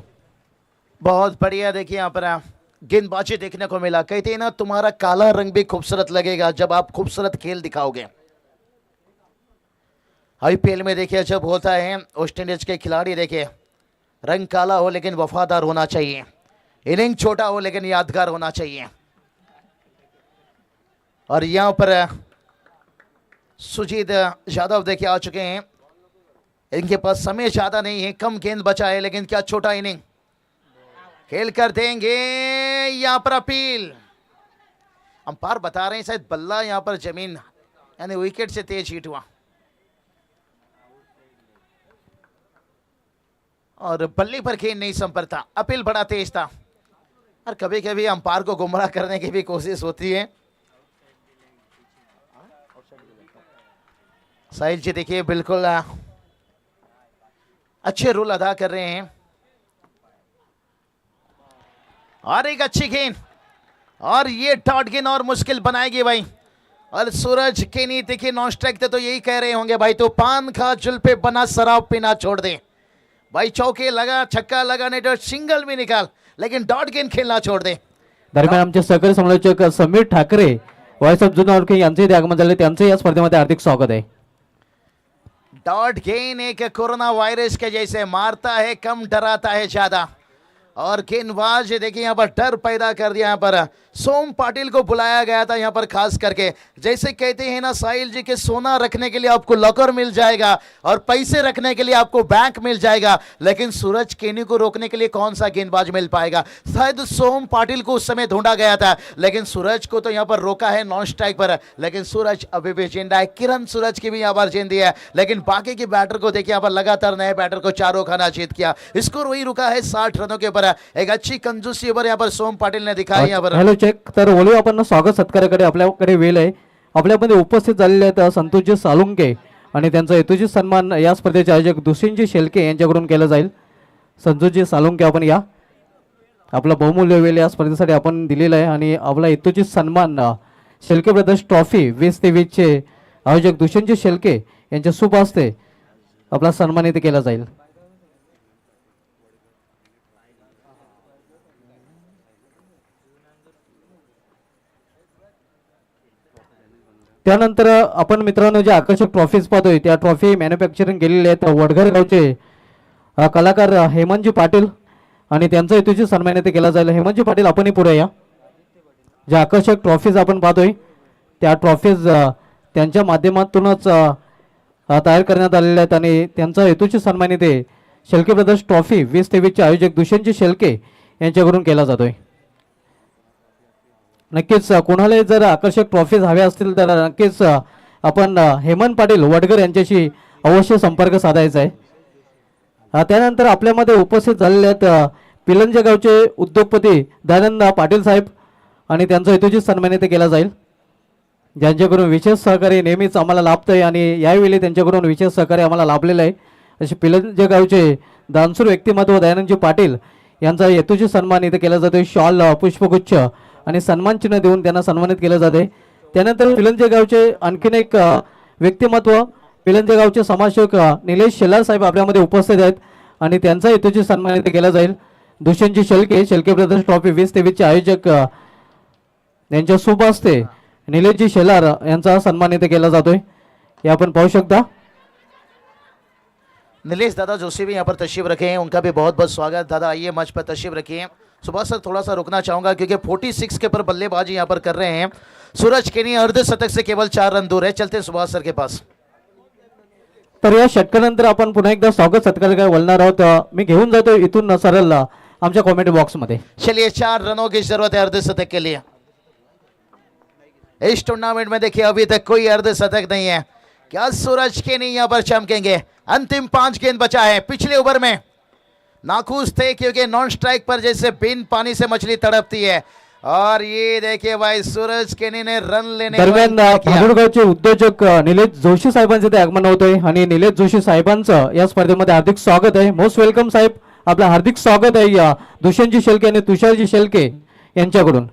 [SPEAKER 2] बहुत बढ़िया देखिए यहाँ पर गेंदबाजी देखने को मिला। कहते हैं ना तुम्हारा काला रंग भी खूबसूरत लगेगा जब आप खूबसूरत खेल दिखाओगे। आईपीएल में देखिए जब होता है वेस्ट इंडीज के खिलाड़ी देखिए रंग काला हो लेकिन वफादार होना चाहिए, इनिंग छोटा हो लेकिन यादगार होना चाहिए। और यहां पर सुजीत यादव देखिए आ चुके हैं इनके पास समय ज्यादा नहीं है, कम गेंद बचा है, लेकिन क्या छोटा इनिंग खेल कर देंगे। यहां पर अपील, अंपायर बता रहे हैं शायद बल्ला यहां पर जमीन यानी विकेट से तेज हिट हुआ और बल्ले पर गेंद नहीं संपरता। अपील बड़ा तेज था और कभी कभी अंपायर को गुमराह करने की भी कोशिश होती है। साहिल जी देखिए बिल्कुल अच्छे रोल अदा कर रहे हैं और एक अच्छी गेंद और ये डॉट गेंद और मुश्किल बनाएगी भाई। और सूरज केनी देखिए नॉन स्ट्राइक थे तो यही कह रहे होंगे भाई तो पान खा जुल्फे बना शराब पीना छोड़ दे भाई। चौके लगा, छक्का लगाने तो सिंगल भी निकाल, लेकिन डॉट गेंद खेलना छोड़ दे।
[SPEAKER 1] दरम्यान आमचे सहकारी समालोचक समीर ठाकरे व्हॉइस ऑफ जुनावडके यांचे इथे आगमन झाले, त्यांचे या स्पर्धेमध्ये हार्दिक स्वागत आहे।
[SPEAKER 2] डॉट गेंद एक कोरोना वायरस के जैसे मारता है कम, डराता है ज्यादा। और गेंदबाज देखिए यहाँ पर डर पैदा कर दिया। यहाँ पर सोम पाटिल को बुलाया गया था यहाँ पर खास करके, जैसे कहते हैं ना साहिल जी के सोना रखने के लिए आपको लॉकर मिल जाएगा और पैसे रखने के लिए आपको बैंक मिल जाएगा, लेकिन सूरज केनी को रोकने के लिए कौन सा गेंदबाज मिल पाएगा। शायद सोम पाटिल को उस समय ढूंढा गया था, लेकिन सूरज को तो यहाँ पर रोका है नॉन स्ट्राइक पर, लेकिन सूरज अभी भी जिंदा है। किरण सूरज की भी यहाँ पर जिंदी है, लेकिन बाकी के बैटर को देखिए यहाँ पर लगातार नए बैटर को चारों खाना जीत किया। स्कोर वही रुका है 60 रनों के ऊपर। एक अच्छी कंजूसी ओवर यहाँ पर सोम पाटिल ने दिखाई। यहाँ पर
[SPEAKER 1] हॅलो चेक, तर बोलूया आपण स्वागत सत्काराकडे। आपल्याकडे वेळ आहे, आपल्यामध्ये उपस्थित झालेले आहेत संतोषजी सालुंके आणि त्यांचा हेतुजी सन्मान या स्पर्धेचे आयोजक दुष्यंतजी शेलके यांच्याकडून केला जाईल। संतोषजी सालुंके आपण या, आपला बहुमूल्य वेळ या स्पर्धेसाठी आपण दिलेला आहे आणि आपला हेतुजी सन्मान शेलके ब्रदर्स ट्रॉफी 2023 चे आयोजक दुष्यंतजी शेलके यांच्या शुभ हस्ते आपला सन्मान इथे केला जाईल। त्यानंतर आपण मित्रांनो जे आकर्षक ट्रॉफीज पाहतोय त्या ट्रॉफी मॅन्युफॅक्चरिंग केलेले आहेत वडघर गावचे कलाकार हेमंतजी पाटील आणि त्यांचा हेतूची सन्मान इथे केला जाईल। हेमंतजी पाटील आपणही पुढे या। ज्या आकर्षक ट्रॉफीज आपण पाहतोय त्या ट्रॉफीज त्यांच्या माध्यमातूनच तयार करण्यात आलेल्या आहेत आणि त्यांचा हेतूची सन्मान इथे शेलके ब्रदर्स ट्रॉफी 2023 चे आयोजक दुष्यंतजी शेलके यांच्याकडून केला जातोय। नक्कीच कोणाला जर आकर्षक ट्रॉफीज हव्या असतील तर नक्कीच आपण हेमंत पाटील वडगर यांच्याशी अवश्य संपर्क साधायचा आहे। त्यानंतर आपल्यामध्ये उपस्थित झालेले आहेत पिलंजे गावचे उद्योगपती दयानंद पाटील साहेब आणि त्यांचा हेतूची सन्मान इथे केला जाईल, ज्यांच्याकडून विशेष सहकार्य नेहमीच आम्हाला लाभतंय आणि यावेळी त्यांच्याकडून विशेष सहकार्य आम्हाला लाभलेलं आहे। असे पिलंजे गावचे दानशूर व्यक्तिमत्व दयानंदजी पाटील यांचा हेतूची सन्मान इथे केला जातोय। शॉल, पुष्पगुच्छ आणि सन्मान चिन्ह देऊन त्यांना सन्मानित केले जाते। त्यानंतर पिलंजे गावचे आणखीन एक व्यक्तिमत्व पिलंजे गावचे समाजसेवक निलेश शेलार साहेब आपल्यामध्ये उपस्थित आहेत आणि त्यांचा हेतूची सन्मान इथे केला जाईल। दुष्यंतजी शेलके, शेलके ब्रदर्स ट्रॉफी 2023 चे आयोजक यांच्या शुभ हस्ते निलेशजी शेलार यांचा सन्मान इथे केला जातोय, हे आपण पाहू शकता।
[SPEAKER 2] नीलेश दादा जोशी भी यहाँ पर तशरीफ रखे हैं, उनका भी बहुत बहुत स्वागत। दादा आइए मंच पर तशरीफ रखिए। सुभाष सर थोड़ा सा रुकना चाहूंगा क्योंकि 46 के पर बल्लेबाजी यहाँ पर कर रहे हैं। सूरज केनी अर्धशतक से केवल 4 रन दूर है। चलते सुभाष सर के पास।
[SPEAKER 1] तर या षटकानंतर आपण पुन्हा एकदा स्वागत सत्काराकडे वळणार आहोत। मी घेऊन जातो इथून सरळ आमच्या कॉमेंट बॉक्स मध्ये।
[SPEAKER 2] चलिए 4 रनों की जरूरत है अर्धशतक के लिए। इस टूर्नामेंट में देखिए अभी तक कोई अर्धशतक नहीं है। क्या सूरज केनी यहाँ पर चमकेंगे? अंतिम 5 गेंद बचा है। पिछले ओवर में नाखुश थे क्योंकि नॉन स्ट्राइक पर जैसे बिन पानी से मछली तड़पती है और ये देखिए भाई सूरज केनी ने रन लेने
[SPEAKER 1] दरम्यान भांडुरगावचे उद्योजक निलेश जोशी साहेबांचे ते आगमन होतोय आणि निलेश जोशी साहेबांचं या स्पर्धेमध्ये हार्दिक स्वागत आहे। मोस्ट वेलकम साहेब, आपलं हार्दिक स्वागत आहे दुष्यंतजी शेलके आणि तुषारजी शेलके यांच्याकडून।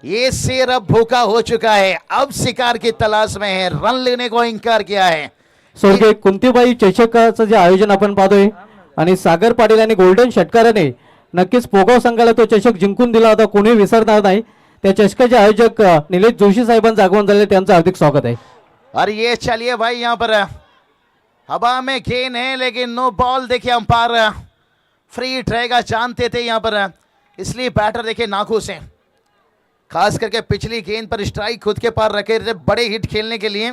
[SPEAKER 2] ये शेर अब भूखा हो चुका है, अब शिकार की तलाश में है, रन लेने को इनकार किया है।
[SPEAKER 1] स्वर्गीय कुंतीबाई चषकाचं जे आयोजन आपण पाहतोय आणि सागर पाटील आणि गोल्डन षटकाराने नक्कीच पोगाव संघाला तो चषक जिंकून दिला होता, कोणी विसरणार नाही। त्या चषकाचे आयोजक निलेश जोशी साहेबांचं आगमन झाले, त्यांचं हार्दिक स्वागत आहे।
[SPEAKER 2] और ये चलिए भाई यहाँ पर हवा में गेंद है लेकिन नो बॉल। देखिए अंपायर फ्री हिट रहेगा, जानते थे यहाँ पर, इसलिए बैटर देखिए नाखुश हैं। खास करके पिछली गेंद पर स्ट्राइक खुद के पार रखे थे बड़े हिट खेलने के लिए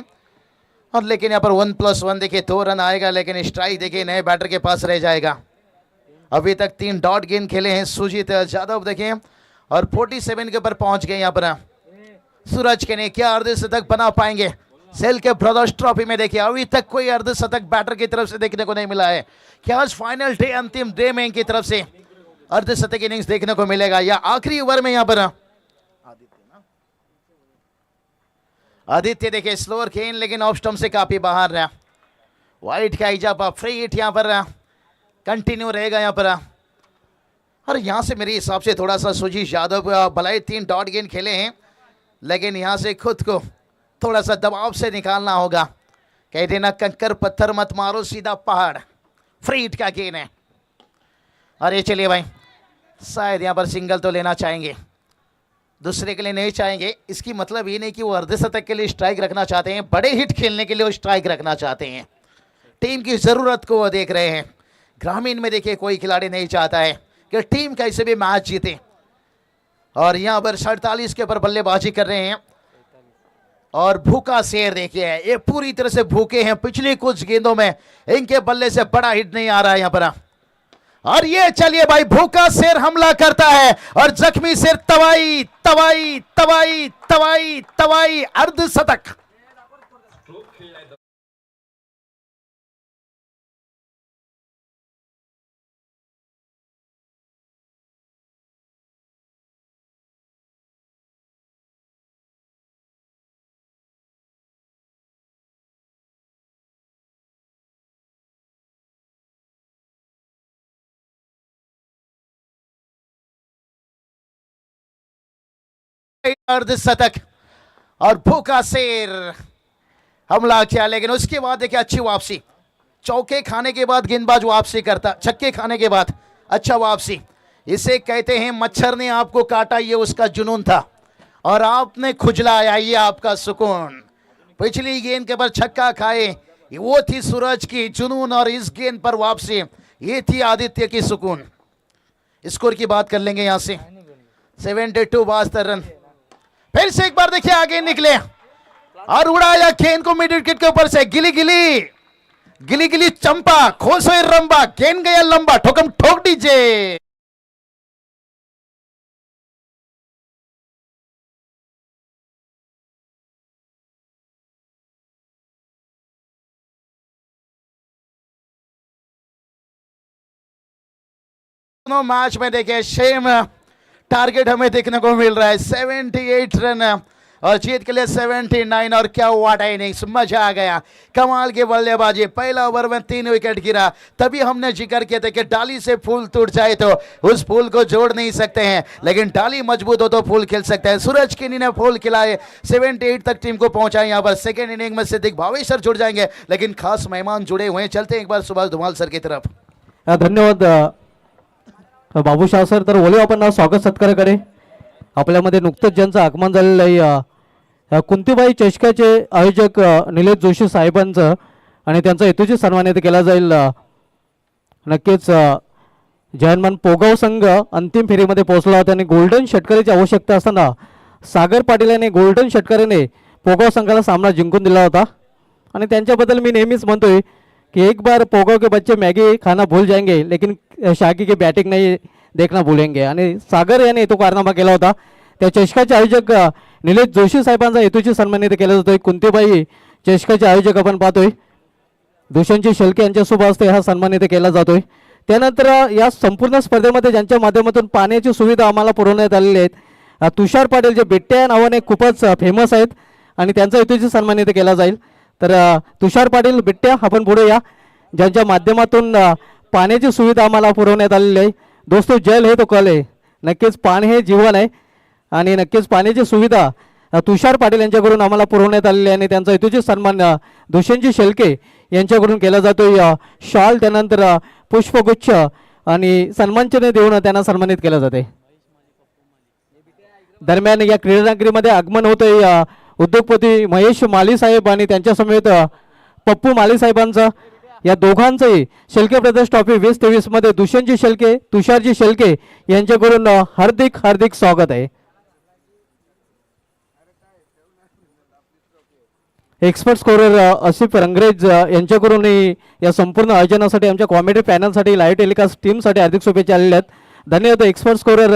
[SPEAKER 2] और लेकिन यहाँ पर 1+1 देखिए 2 रन आएगा, लेकिन स्ट्राइक देखिए नए बैटर के पास रह जाएगा। अभी तक 3 डॉट गेंद खेले हैं सुजीत यादव देखिए, और 47 के ऊपर पहुंच गए यहाँ पर सूरज के ने। क्या अर्धशतक बना पाएंगे सेल के ब्रदर्स ट्रॉफी में? देखिए अभी तक कोई अर्धशतक बैटर की तरफ से देखने को नहीं मिला है। क्या आज फाइनल डे अंतिम डे में इनकी तरफ से अर्धशतक इनिंग्स देखने को मिलेगा, या आखिरी ओवर में यहाँ पर आदित्य देखिए स्लोअर गेंद लेकिन ऑफ स्टंप से काफी बाहर रहा। वाइट का इजाफा, फ्री हिट यहाँ पर कंटिन्यू रहेगा यहाँ पर। और यहाँ से मेरे हिसाब से थोड़ा सा सुजीत यादव भलाई 3 डॉट गेंद खेले हैं, लेकिन यहाँ से खुद को थोड़ा सा दबाव से निकालना होगा। कहते ना कंकर पत्थर मत मारो सीधा पहाड़, फ्री हिट का गेंद है। अरे चलिए भाई, शायद यहाँ पर सिंगल तो लेना चाहेंगे, दूसरे के लिए नहीं चाहेंगे। इसकी मतलब ये नहीं कि वो अर्धशतक के लिए स्ट्राइक रखना चाहते हैं, बड़े हिट खेलने के लिए वो स्ट्राइक रखना चाहते हैं। टीम की ज़रूरत को वो देख रहे हैं। ग्रामीण में देखिए कोई खिलाड़ी नहीं चाहता है कि टीम कैसे भी मैच जीते, और यहाँ पर 47 के ऊपर बल्लेबाजी कर रहे हैं। और भूखा शेर देखिए, ये पूरी तरह से भूखे हैं। पिछली कुछ गेंदों में इनके बल्ले से बड़ा हिट नहीं आ रहा है यहाँ पर। और ये चलिए भाई, भूखा शेर हमला करता है और जख्मी शेर तवाई तवाई तवाई तवाई तवाई अर्धशतक। अर्धशतक और भूखा शेर हमला किया, लेकिन उसके बाद देखिए अच्छी वापसी। चौके खाने के बाद गेंदबाज वापसी करता, छक्के खाने के बाद अच्छा वापसी। इसे कहते हैं मच्छर ने आपको काटा, ये उसका जुनून था, और आपने खुजलाया, ये आपका सुकून। पिछली गेंद के पर छक्का खाए, वो थी सूरज की जुनून, और इस गेंद पर वापसी ये थी आदित्य की सुकून। स्कोर की बात कर लेंगे यहां से। 72 72 रन। फिर से एक बार देखिए आगे निकले और उड़ाया गेंद को मिड विकेट के ऊपर से। गिली गिली गिली गिली चंपा, खोसोए रंबा, गेंद गया लंबा, ठोकम ठोक दीजिए। दोनों मैच में देखिए सेम टारगेट हमें देखने को मिल रहा है, 78 रन और जीत के लिए 79। और क्या वाट इनिंग्स, मजा आ गया, कमाल की बल्लेबाजी। पहला ओवर में 3 विकेट गिरा, तभी हमने जिक्र किया था कि डाली से फूल टूट जाए तो उस फूल को जोड़ नहीं सकते हैं, लेकिन डाली मजबूत हो तो फूल खिल सकते हैं। सूरज किनी ने फूल खिलाए, 78 तक टीम को पहुंचाए। यहाँ पर सेकेंड इनिंग में सिद्दिक भावेश सर जुड़ जाएंगे, लेकिन खास मेहमान जुड़े हुए हैं। चलते हैं एक बार सुभाष धुमाल सर की तरफ।
[SPEAKER 1] धन्यवाद बाबूशाह सर. तर ओले आपण स्वागत सत्काराकडे आपल्यामध्ये नुकतंच ज्यांचं आगमन झालेलं आहे कुंतीबाई चषकाचे आयोजक निलेश जोशी साहेबांचं, आणि त्यांचा हेतूची सन्मानित केला जाईल. नक्कीच जयनमान पोगाव संघ अंतिम फेरीमध्ये पोहोचला होता आणि गोल्डन षटकाराची आवश्यकता असताना सागर पाटील यांनी गोल्डन षटकाराने पोगाव संघाला सामना जिंकून दिला होता. आणि त्यांच्याबद्दल मी नेहमीच म्हणतोय कि एक बार पोगाव के बच्चे मैगी खाना भूल जाएंगे, लेकिन शाकी की बैटिंग नहीं देखना भूलेंगे. आणि सागर याने तो कारनामा केला होता. त्या चषकाचे आयोजक निलेश जोशी साहेबांचा हेतूची सन्मानित केला जातोय. कुंतीबाई चषकाचे आयोजक आपण पाहतोय दुष्यंतजी शेळके यांच्या शुभ हस्ते हा सन्मानित केला जातोय. त्यानंतर या संपूर्ण स्पर्धेमध्ये ज्यांच्या माध्यमातून पाण्याची सुविधा आम्हाला पुरवण्यात आलेली आहेत तुषार पाटील, जे बेट्टे या नावाने खूपच फेमस आहेत, आणि त्यांचा हेतूची सन्मानित केला जाईल. तर तुषार पाटील बिट्ट्या आपण पुढे या, ज्यांच्या माध्यमातून पाण्याची सुविधा आम्हाला पुरवण्यात आलेली आहे. दोस्तों जल है तो कल है, नक्कीच पाणी हे जीवन आहे, आणि नक्कीच पाण्याची सुविधा तुषार पाटील यांच्याकडून आम्हाला पुरवण्यात आलेली आहे. आणि त्यांचा हेतूची सन्मान दुष्यंतजी शेळके यांच्याकडून केला जातोय. शॉल त्यानंतर पुष्पगुच्छ आणि सन्मानचिन्ह देऊन त्यांना सन्मानित केलं जाते. दरम्यान या क्रीडांगणीमध्ये आगमन होतंय उद्योगपती महेश माली साहेब आणि त्यांच्या समेत पप्पू माली साहेबांचं. या दोघांचंही शेळके ब्रदर्स ट्रॉफी 2023 मध्ये दुष्यंतजी शेळके तुषारजी शेळके यांच्याकडून हार्दिक हार्दिक स्वागत आहे. एक्सपर्ट स्कोरर आसिफ रंगरेज यांच्याकडून या संपूर्ण आयोजनासाठी आमच्या कॉमेडी पॅनलसाठी लाईव्ह टेलिकास्ट टीमसाठी हार्दिक शुभेच्छा आलेल्या आहेत. धन्यवाद एक्सपर्ट स्कोरर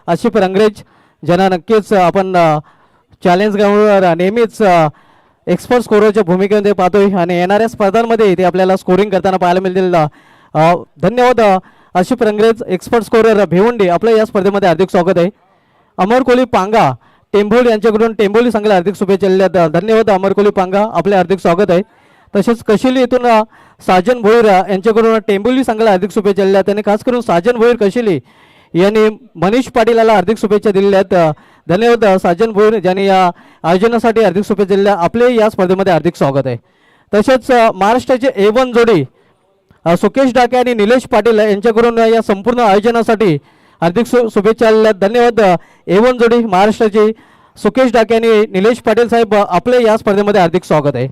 [SPEAKER 1] आसिफ रंगरेज, ज्यांना नक्कीच आपण चॅलेंज ग्राउंडवर नेहमीच एक्सपर्ट स्कोररच्या भूमिकेमध्ये पाहतोय आणि येणाऱ्या स्पर्धांमध्ये ते आपल्याला स्कोरिंग करताना पाहायला मिळतील. धन्यवाद आसिफ रंगरेज, एक्सपर्ट स्कोरर भिवंडी, आपलं या स्पर्धेमध्ये हार्दिक स्वागत आहे. अमर कोली पांगा टेंभोली यांच्याकडून टेंभोली संघाला हार्दिक शुभेच्छा दिल्या. धन्यवाद अमर कोली पांगा, आपले हार्दिक स्वागत आहे. तसेच कशिली येथून साजन भोईर यांच्याकडून टेंभोली संघाला हार्दिक शुभेच्छा दिल्या. त्यांनी खास करून साजन भोईर कशिली यांनी मनीष पाटील याला हार्दिक शुभेच्छा दिलेल्या आहेत. धन्यवाद साजन भोईर, ज्यांनी या आयोजनासाठी हार्दिक शुभेच्छा दिल्या. आपले या स्पर्धेमध्ये हार्दिक स्वागत आहे. तसेच महाराष्ट्राचे A1 जोडी सुकेश डाके आणि निलेश पाटील यांच्याकडून या संपूर्ण आयोजनासाठी हार्दिक शुभेच्छा आलेल्या. धन्यवाद A1 जोडी महाराष्ट्राची सुकेश डाके आणि निलेश पाटील साहेब, आपले या स्पर्धेमध्ये हार्दिक स्वागत आहे.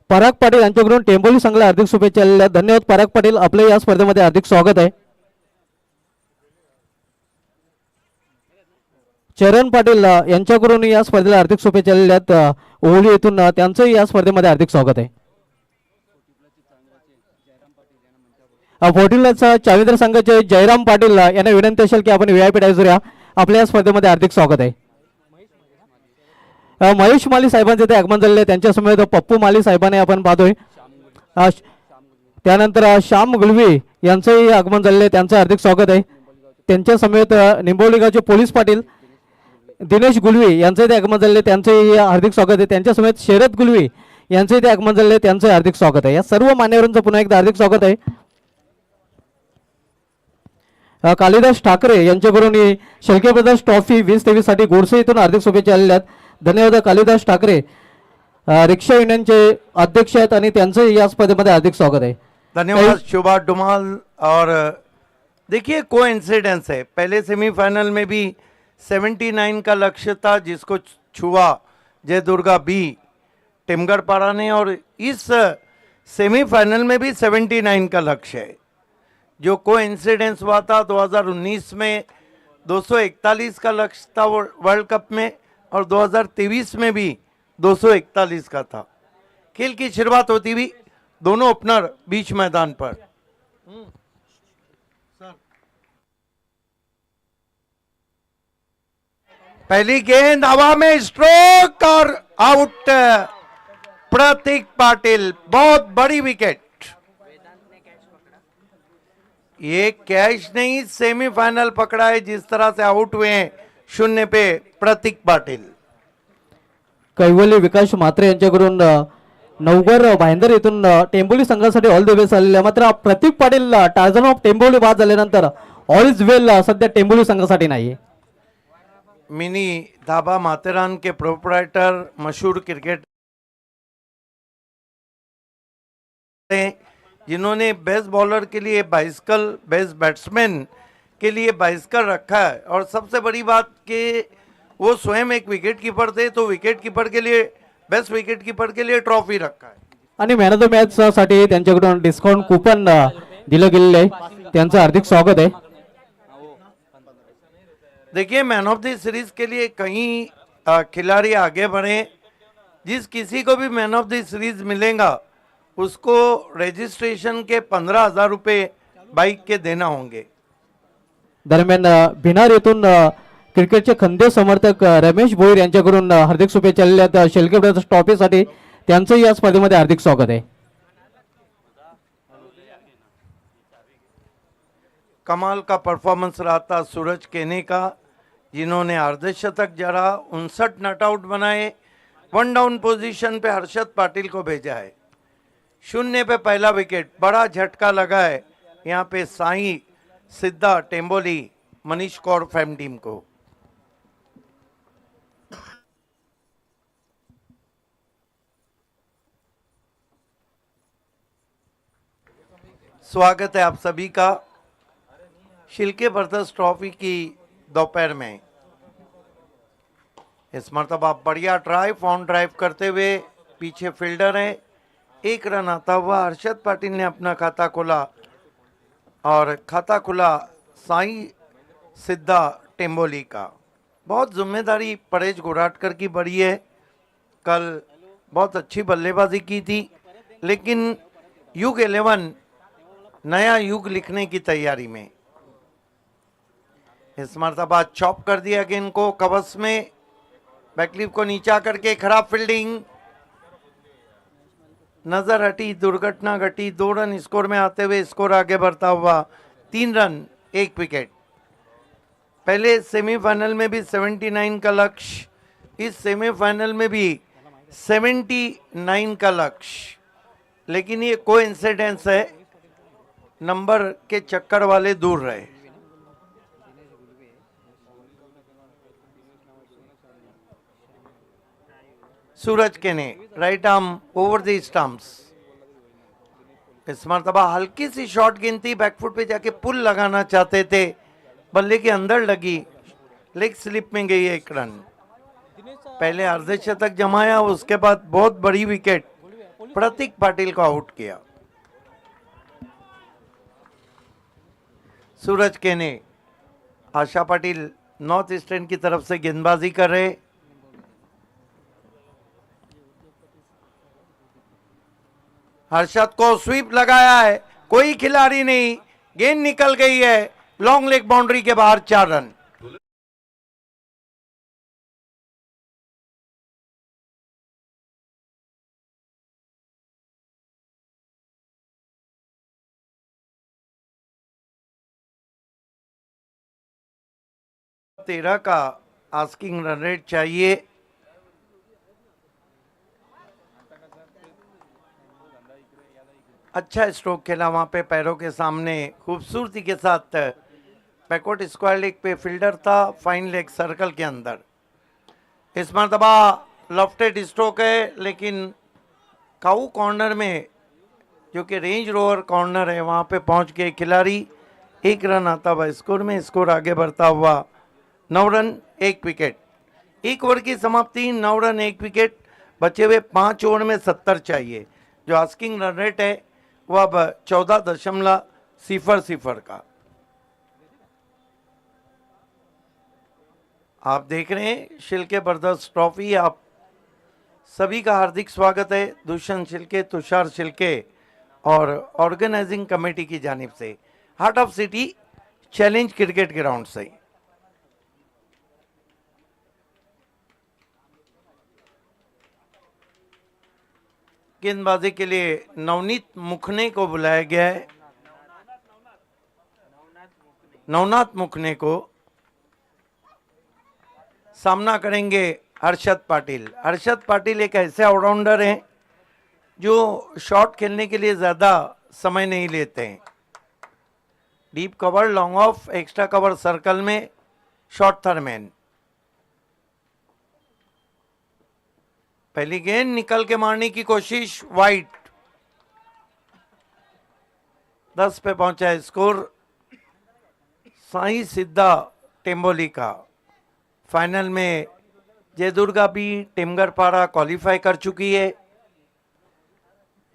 [SPEAKER 1] पराग पाटील यांच्याकडून टेंभोली संघाला हार्दिक शुभेच्छा आलेल्या. धन्यवाद पराग पाटील, आपले या स्पर्धेमध्ये हार्दिक स्वागत आहे. चरण पाटील यांच्याकडून या स्पर्धेला हार्दिक शुभेच्छा आलेल्या आहेत. ओवली येथून त्यांचंही या स्पर्धेमध्ये हार्दिक स्वागत आहे. फोर्टिनचा चाविंद्र संघाचे जयराम पाटील यांना विनंती असेल की आपण VIP डायझर या, आपल्या या स्पर्धेमध्ये हार्दिक स्वागत आहे. महेश माली साहेबांचे ते आगमन झालेले, त्यांच्या समेत पप्पू माली साहेबांनी आपण पाहतोय. त्यानंतर श्याम गुलवी यांचंही आगमन झालेले, त्यांचं हार्दिक स्वागत आहे. त्यांच्या समेत निंबोली गावचे पोलीस पाटील दिनेश गुलवी यांचे ते आगमन झालेले, त्यांचंही हार्दिक स्वागत आहे. त्यांच्या समेत शरद गुलवी यांचे ते आगमन झालेले, त्यांचं हार्दिक स्वागत आहे. या सर्व मान्यवरांचं पुन्हा एकदा हार्दिक स्वागत आहे. कालिदास ठाकरे यांच्याकडून शेळके ब्रदर्स ट्रॉफी 2023 साठी गोडसे इथून हार्दिक शुभेच्छा आलेल्या आहेत. धन्यवाद कालिदास ठाकरे, रिक्षा युनियनचे अध्यक्ष आहेत आणि त्यांचं या स्पर्धेमध्ये हार्दिक स्वागत आहे.
[SPEAKER 3] धन्यवाद शुभा डुमाल। और देखिए कोइंसिडेंस है, पहले सेमीफाइनल में भी 79 का लक्ष्य था जिसको छुआ जय दुर्गा बी टिमगरपाड़ा ने, और इस सेमीफाइनल में भी 79 का लक्ष्य है। जो कोइंसिडेंस हुआ था 2019 में 241 का लक्ष्य था वर्ल्ड कप में, और 2023 में भी 241 का था। खेल की शुरुआत होती हुई दोनों ओपनर बीच मैदान पर। पहली गेंद हवा में स्ट्रोक और आउट। प्रतीक पाटिल, बहुत बड़ी विकेट। ये कैच नहीं, सेमीफाइनल पकड़ा है, जिस तरह से आउट हुए हैं 0 पे प्रतीक पाटिल।
[SPEAKER 1] कैवल्य विकास म्हात्रे यांच्याकडून नवगर भाईंदर येथून टेंभोली संघासाठी ऑल द बेस्ट आलेले. मात्र प्रतीक पाटील टार्झन ऑफ टेंभोली बाद झाल्यानंतर ऑल इज वेल सध्या टेंभोली संघासाठी नाही.
[SPEAKER 3] मिनी धाबा माथेरान के प्रोप्राइटर मशहूर क्रिकेट जिन्होंने बेस्ट बॉलर के लिए बाइसिकल, बेस्ट बैट्समैन के लिए बाइसिकल रखा है, और सबसे बड़ी बात कि वो स्वयं एक विकेट कीपर थे, तो विकेट कीपर के लिए, बेस्ट विकेट कीपर के लिए ट्रॉफी रखा है.
[SPEAKER 1] आणि मॅन ऑफ द मॅच साठी त्यांच्याकडून डिस्काउंट कुपन दिलं गेलेलं आहे, त्यांचं हार्दिक स्वागत आहे.
[SPEAKER 3] देखिए मैन ऑफ द सीरीज के लिए कई खिलाड़ी आगे बढ़े, जिस किसी को भी मैन ऑफ द सीरीज मिलेगा उसको रजिस्ट्रेशन के 15,000 रुपये बाइक के देना होंगे.
[SPEAKER 1] दरम्यान भिनार येथून क्रिकेटचे खंदे समर्थक रमेश भोईर यांच्याकडून हार्दिक शुभेच्छा आलेल्या आहेत शेळके ब्रदर्स ट्रॉफीसाठी, त्यांचं या स्पर्धेमध्ये हार्दिक स्वागत आहे.
[SPEAKER 3] कमाल का परफॉर्मेंस रहा था सूरज केने का, जिन्होंने अर्धशतक जड़ा, 59 नॉट आउट बनाए, 1 डाउन पोजीशन पे हर्षद पाटिल को भेजा है. 0 पे पहला विकेट, बड़ा झटका लगा है यहाँ पे साई सिद्धा टेंबोली मनीष कौर फैम टीम को. स्वागत है आप सभी का शिल्के ब्रदर्स ट्रॉफी की दोपहर में. इस मरतबा बढ़िया ड्राइव, ऑन ड्राइव करते हुए पीछे फील्डर है, 1 रन आता हुआ हर्षद पाटिल ने अपना खाता खोला और खाता खुला साई सिद्धा टेम्बोली का। बहुत जिम्मेदारी परेश गोराटकर की बड़ी है। कल बहुत अच्छी बल्लेबाजी की थी, लेकिन युग 11 नया युग लिखने की तैयारी में। इस मरतबा चॉप कर दिया गेंद को कवच में, बैकलिप को नीचा करके खराब फील्डिंग, नजर हटी, दुर्घटना घटी। 2 रन स्कोर में आते हुए स्कोर आगे बढ़ता हुआ 3 रन 1 विकेट। पहले सेमीफाइनल में भी 79 का लक्ष्य, इस सेमीफाइनल में भी 79 का लक्ष्य, लेकिन ये कोइंसिडेंस है, नंबर के चक्कर वाले दूर रहे। सूरज केने right arm over the stumps. इस मरतबा हल्की सी शॉट गेंद थी, बैकफुट पे जाके पुल लगाना चाहते थे, बल्ले के अंदर लगी, लेग स्लिप में गई 1 रन। पहले अर्धशतक जमाया, उसके बाद बहुत बड़ी विकेट प्रतीक पाटिल को आउट किया। सूरज केने, आशा पाटिल नॉर्थ ईस्टर्न की तरफ से गेंदबाजी कर रहे। हर्षद को स्वीप लगाया है, कोई खिलाड़ी नहीं, गेंद निकल गई है, लॉन्ग लेग बाउंड्री के बाहर 4 रन। तेरह का आस्किंग रन रेट चाहिए। अच्छा स्ट्रोक खेला वहां पे, पैरों के सामने खूबसूरती के साथ बैकवर्ड स्क्वायर लेग पे फील्डर था, फाइन लेग सर्कल के अंदर। इस मरतबा लॉफ्टेड स्ट्रोक है, लेकिन काऊ कॉर्नर में, जो कि रेंज रोवर कॉर्नर है, वहां पे पहुंच के खिलाड़ी 1 रन आता हुआ स्कोर में, स्कोर आगे बढ़ता हुआ 9 रन 1 विकेट। 1 ओवर की समाप्ति, 9 रन 1 विकेट, बचे हुए 5 ओवर में 70 चाहिए। जो आस्किंग रन रेट है वो अब 14.00 का। आप देख रहे हैं शिल्के ब्रदर्स ट्रॉफी। आप सभी का हार्दिक स्वागत है दुष्यंत शिल्के, तुषार शिल्के और ऑर्गेनाइजिंग कमेटी की जानिब से, heart of city challenge cricket ground से। गेंदबाजी के लिए नवनीत मुखने को बुलाया गया है। नवनाथ मुखने को सामना करेंगे हर्षद पाटिल। हर्षद पाटिल एक ऐसे ऑलराउंडर हैं जो शॉट खेलने के लिए ज़्यादा समय नहीं लेते हैं। Deep cover, long off, extra cover circle में शॉर्ट थर्मैन। पहली गेंद निकल के मारने की कोशिश, वाइड। 10 पे पहुंचा है स्कोर साई सिद्धा टेम्बोली का। फाइनल में जयदुर्गा भी टेमगरपाड़ा क्वालिफाई कर चुकी है।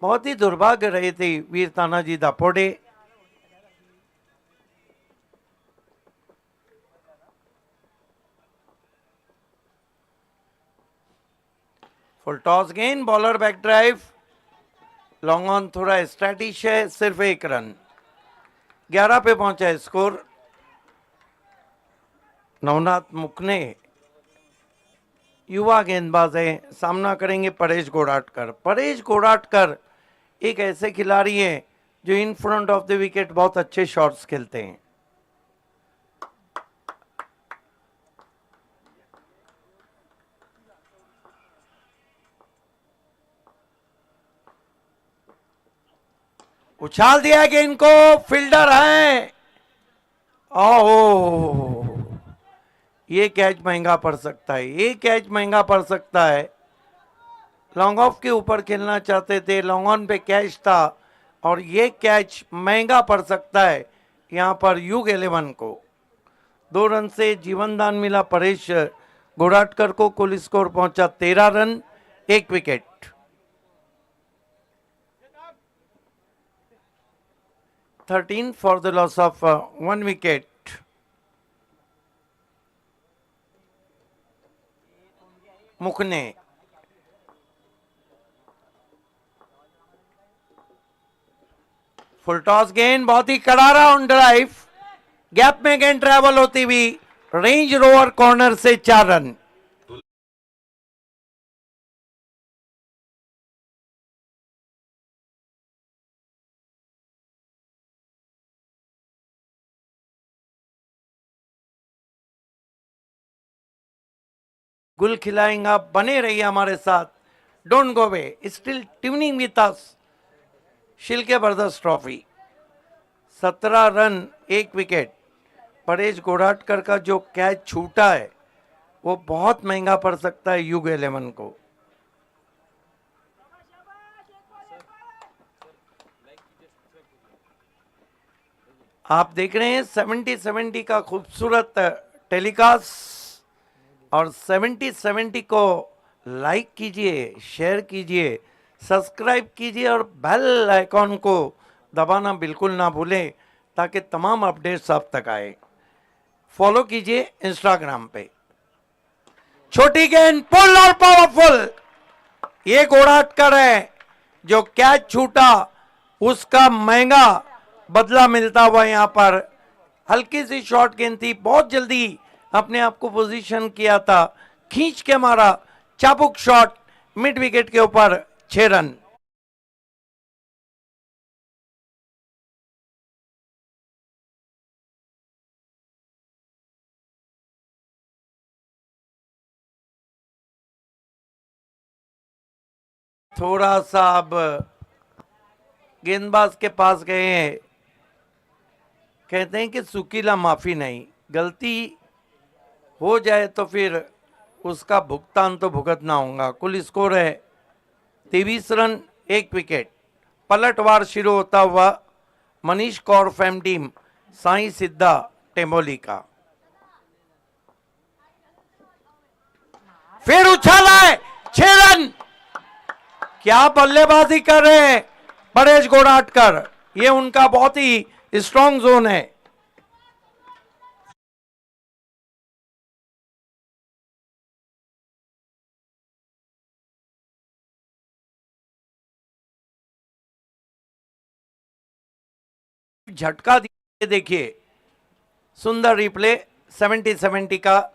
[SPEAKER 3] बहुत ही दुर्भाग्य रहे थे वीर तानाजी दापोडे। फुल टॉस गेंद, bowler back drive, long on थोड़ा स्टैटिश है, सिर्फ 1 रन। 11 पे पहुंचा है स्कोर। नवनाथ मुखने युवा गेंदबाज है, सामना करेंगे परेश गोराटकर। परेश गोराटकर एक ऐसे खिलाड़ी हैं जो in front of the wicket बहुत अच्छे शॉट्स खेलते हैं। उछाल दिया गेंद को, फील्डर है। ओह, ये कैच महंगा पड़ सकता है, ये कैच महंगा पड़ सकता है। लॉन्ग ऑफ के ऊपर खेलना चाहते थे, लॉन्ग ऑन पे कैच था, और ये कैच महंगा पड़ सकता है यहाँ पर युग 11 को। 2 रन से जीवन दान मिला परेश गोराटकर को। कुल स्कोर पहुंचा 13 run 1 wicket. 13 for the loss of 1 wicket. मुखने फुल टॉस गेंद बहुत ही करारा ऑन ड्राइव, गैप में गेंद ट्रैवल होती हुई रेंज रोवर कॉर्नर से 4 रन। गुल खिलाएंगा, बने रहिए हमारे साथ, don't go away, still tuning with us. Shilke brothers trophy 17 run 1 wicket. Paresh Goratkar का जो कैच छूटा है वो बहुत महंगा पड़ सकता है युग 11 को। आप देख रहे हैं 70-70 का खूबसूरत टेलीकास्ट, और 70-70 को लाइक कीजिए, शेयर कीजिए, सब्सक्राइब कीजिए और बेल आइकॉन को दबाना बिल्कुल ना भूलें ताकि तमाम अपडेट्स आप तक आए। फॉलो कीजिए इंस्टाग्राम पे। छोटी गेंद पुल और पावरफुल, ये गोराटकर है जो कैच छूटा उसका महंगा बदला मिलता हुआ यहां पर। हल्की सी शॉर्ट गेंद थी, बहुत जल्दी अपने आप को पोजीशन किया था, खींच के मारा, चाबुक शॉट, मिड विकेट के ऊपर 6 रन। थोड़ा सा अब गेंदबाज के पास गए हैं, कहते हैं कि सुकीला माफी नहीं, गलती हो जाए तो फिर उसका भुगतान तो भुगतना होगा। कुल स्कोर है 23 रन 1 विकेट। पलटवार शुरू होता हुआ मनीष कौर फैम टीम साई सिद्धा टेम्बोली का। फिर उछाला है, 6 रन। क्या बल्लेबाजी कर रहे हैं परेश गोराटकर, ये उनका बहुत ही स्ट्रॉन्ग जोन है। झटका दिए, देखिए सुंदर रिप्ले 70-70 का।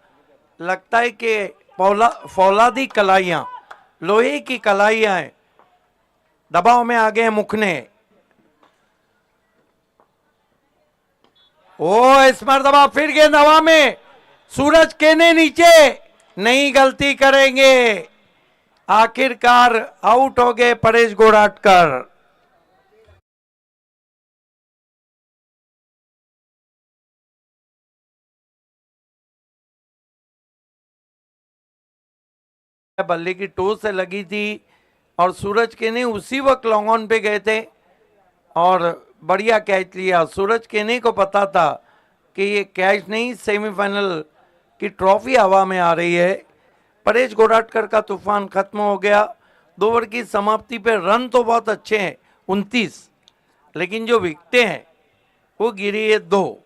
[SPEAKER 3] लगता है कि फौलादी कलाइयां, लोहे की कलाइयां हैं, दबाव में आ गए मुखने। ओ इस मरतबा फिर गेंद हवा में, सूरज केने नीचे, नहीं गलती करेंगे। आखिरकार आउट हो गए परेश गोराटकर। बल्ले की टो से लगी थी और सूरज केने उसी वक्त लॉन्ग ऑन पे गए थे और बढ़िया कैच लिया। सूरज केने को पता था कि ये कैच नहीं, सेमीफाइनल की ट्रॉफी हवा में आ रही है। परेश गोराटकर का तूफान खत्म हो गया। 2 ओवर की समाप्ति पे रन तो बहुत अच्छे हैं 29, लेकिन जो विकेटें हैं वो गिरी है 2।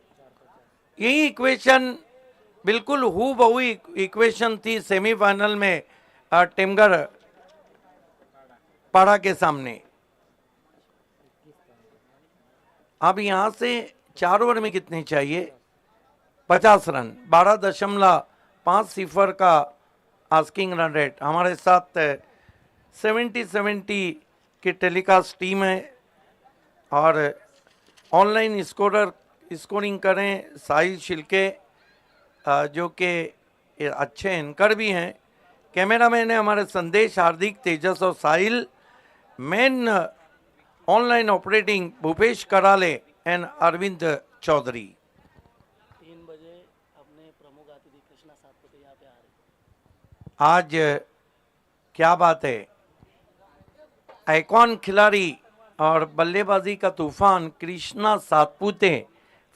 [SPEAKER 3] यही इक्वेशन बिल्कुल हूबहू इक्वेशन थी सेमीफाइनल में टेमगर पाड़ा के सामने। अब यहां से 4 ओवर में कितने चाहिए? 50 रन, 12.50 का आस्किंग रन रेट। हमारे साथ 70-70 की टेलीकास्ट टीम है और ऑनलाइन स्कोरिंग करें साहिल शिल्के, जो कि अच्छे एंकर भी हैं। कैमरामैन है हमारे संदेश, हार्दिक, तेजस और Sahil. Main online operating Bhupesh Karale and Arvind Chaudhary.
[SPEAKER 4] 3 बजे अपने प्रमुख अतिथि कृष्णा सातपुते यहाँ पे आ रहे हैं।
[SPEAKER 3] आज क्या बात है, आइकॉन खिलाड़ी और बल्लेबाजी का तूफान कृष्णा सातपुते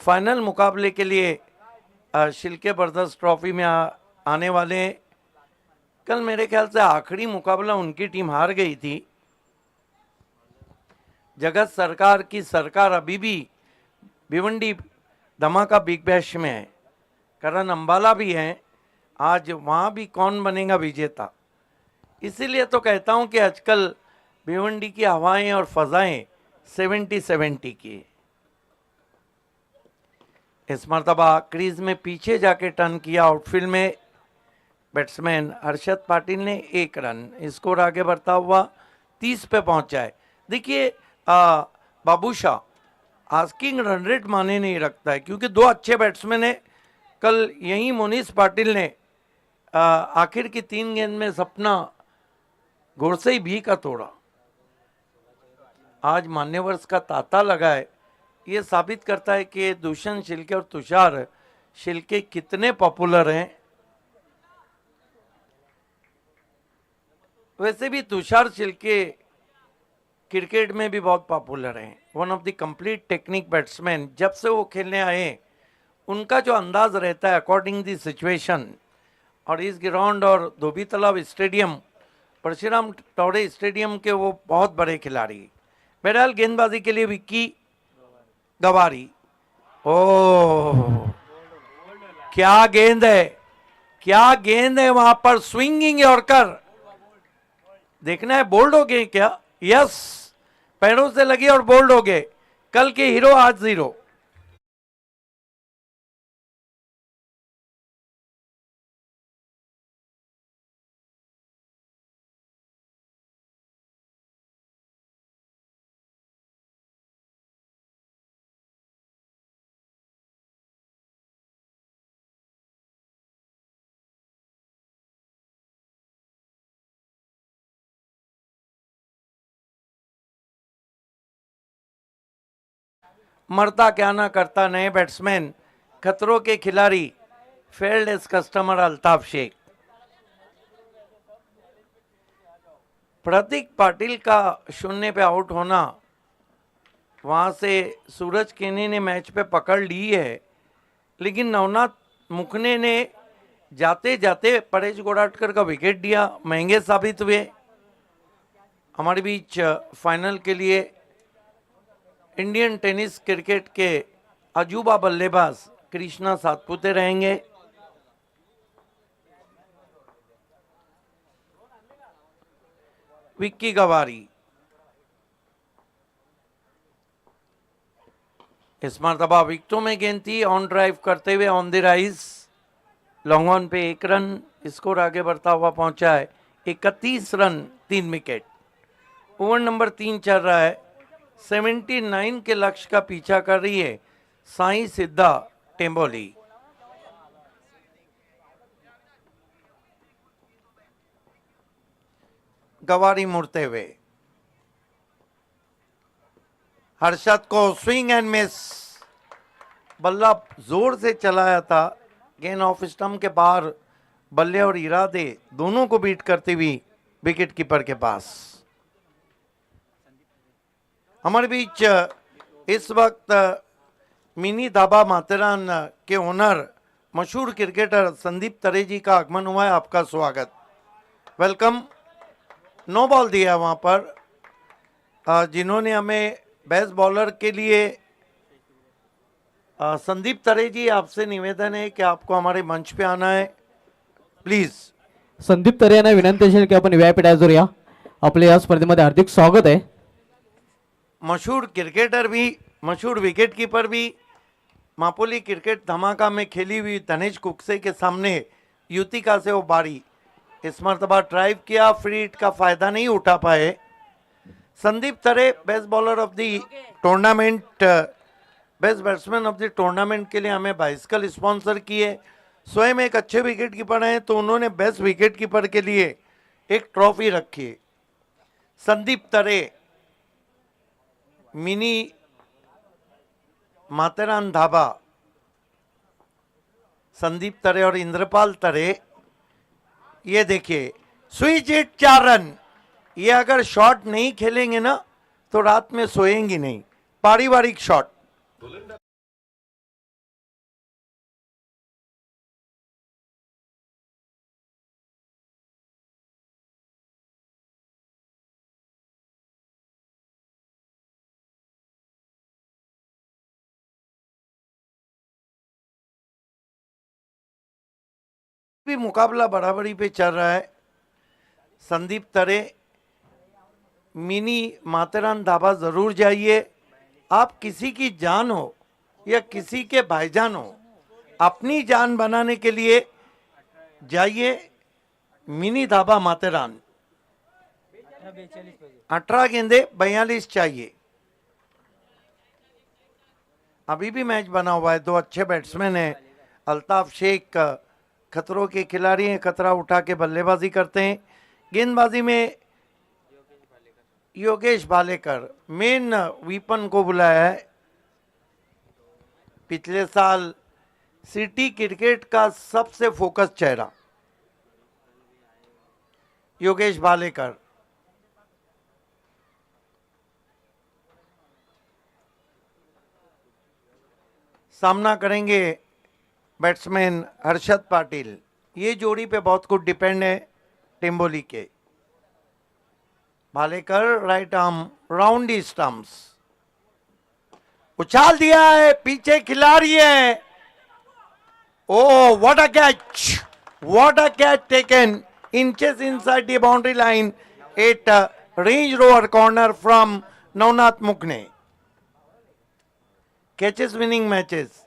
[SPEAKER 3] फाइनल मुकाबले के लिए शिल्के ब्रदर्स ट्रॉफी में आने वाले हैं। कल मेरे ख्याल से आखिरी मुकाबला उनकी टीम हार गई थी। जगत सरकार की सरकार अभी भी भिवंडी धमाका बिग बैश में है, करण अंबाला भी हैं, आज वहाँ भी कौन बनेगा विजेता। इसीलिए तो कहता हूँ कि आजकल भिवंडी की हवाएं और फजाएं 70-70 की। इस मरतबा क्रीज में पीछे जाके टर्न किया आउटफील्ड में बैट्समैन हर्षद पाटिल ने 1 रन, स्कोर आगे बढ़ता हुआ 30 पे पहुंचा है। देखिए बाबूशाह आस्किंग रन रेट माने नहीं रखता है, क्योंकि 2 अच्छे बैट्समैन है। कल यही मोनिश पाटिल ने आखिर की 3 गेंद में सपना गोरसई भी का तोड़ा। आज मान्यवर्स का तांता लगा है, ये साबित करता है कि दुष्यंत शिल्के और तुषार शिल्के कितने पॉपुलर हैं। वैसे भी तुषार शिल्के क्रिकेट में भी बहुत पॉपुलर हैं, one of the complete technique batsman. जब से वो खेलने आए उनका जो अंदाज रहता है अकॉर्डिंग द सिचुएशन, और इस ग्राउंड और धोबी तालाब स्टेडियम, परशुराम टोडे स्टेडियम के वो बहुत बड़े खिलाड़ी। बहरहाल गेंदबाजी के लिए विक्की गवारी, ओह क्या गेंद है, क्या गेंद है, वहां पर स्विंगिंग यॉर्कर। देखना है बोल्ड हो गए क्या, यस, पैरों से लगी और बोल्ड हो गए। कल के हीरो आज 0। मरता क्या ना करता नए बैट्समैन, खतरों के खिलाड़ी, failed as customer Altaf Shaikh. Prateek Patil का 0 पे आउट होना, वहां से सूरज केनी ने मैच पे पकड़ ली है, लेकिन नवनाथ मुखने ने जाते जाते परेश गोड़ाटकर का विकेट दिया, महंगे साबित हुए। हमारे बीच फाइनल के लिए इंडियन टेनिस क्रिकेट के अजूबा बल्लेबाज कृष्णा सातपुते रहेंगे। विक्की गवारी इस मरतबा विकेटों में गेंद थी, ऑन ड्राइव करते हुए on the rise, long on पे 1 रन, स्कोर आगे बढ़ता हुआ पहुंचा है 31 रन 3 विकेट। ओवर नंबर 3 चल रहा है, 79 के लक्ष्य का पीछा कर रही है साई सिद्धा टेम्बोली। गवारी मुड़ते हुए, हर्षद को स्विंग एंड मिस, बल्ला जोर से चलाया था, गेंद ऑफ स्टंप के बाहर, बल्ले और इरादे दोनों को बीट करती हुई विकेट कीपर के पास। हमारे बीच इस वक्त मिनी धाबा माथेरान के ओनर मशहूर क्रिकेटर संदीप तरेजी का आगमन हुआ है, आपका स्वागत, वेलकम। 9 बॉल दिया वहाँ पर, जिन्होंने हमें बेस्ट बॉलर के लिए संदीप तरेजी, आपसे निवेदन है कि आपको हमारे मंच पे आना है प्लीज।
[SPEAKER 1] संदीप तरे यांना विनंती असेल की आपण व्यासपीठावर या, आपले या स्पर्धेमध्ये हार्दिक स्वागत आहे।
[SPEAKER 3] मशहूर क्रिकेटर भी, मशहूर विकेट कीपर भी, मापोली क्रिकेट धमाका में खेली हुई तनेज कुकसे के सामने युतिका से वो बारी, इस मरतबा ड्राइव किया, फ्री हिट का फायदा नहीं उठा पाए। संदीप तरे best bowler of the tournament, best batsman of the tournament के लिए हमें बाइसिकल स्पॉन्सर किए। स्वयं एक अच्छे विकेट कीपर हैं, तो उन्होंने बेस्ट विकेट कीपर के लिए एक ट्रॉफी रखी। संदीप तरे मिनी माथेरान धाबा, संदीप तरे और इंद्रपाल तरे, ये देखिए स्विच हिट 4 रन। ये अगर शॉट नहीं खेलेंगे ना तो रात में सोएंगी नहीं, पारिवारिक शॉट। भी मुकाबला बराबरी पे चल रहा है। संदीप तरे, मिनी माथेरान धाबा जरूर जाइए। आप किसी की जान हो या किसी के भाईजान हो, अपनी जान बनाने के लिए जाइए मिनी धाबा माथेरान। 18 गेंदे 42 चाहिए। अभी भी मैच बना हुआ है। दो अच्छे बैट्समैन हैं। अल्ताफ शेख खतरों के खिलाड़ी हैं, खतरा उठा के बल्लेबाजी करते हैं। गेंदबाजी में योगेश भालेकर मेन वीपन को बुलाया है। पिछले साल सिटी क्रिकेट का सबसे फोकस चेहरा योगेश भालेकर। सामना करेंगे बैट्समैन हर्षद पाटिल। ये जोड़ी पे बहुत कुछ डिपेंड है टेम्बोली के। Bhalekar right arm round the stumps, उछाल दिया है, पीछे खिलाड़ी है। Oh what a catch, what a catch taken inches inside the boundary line at range rover corner from Navnath मुकने। Catches winning matches.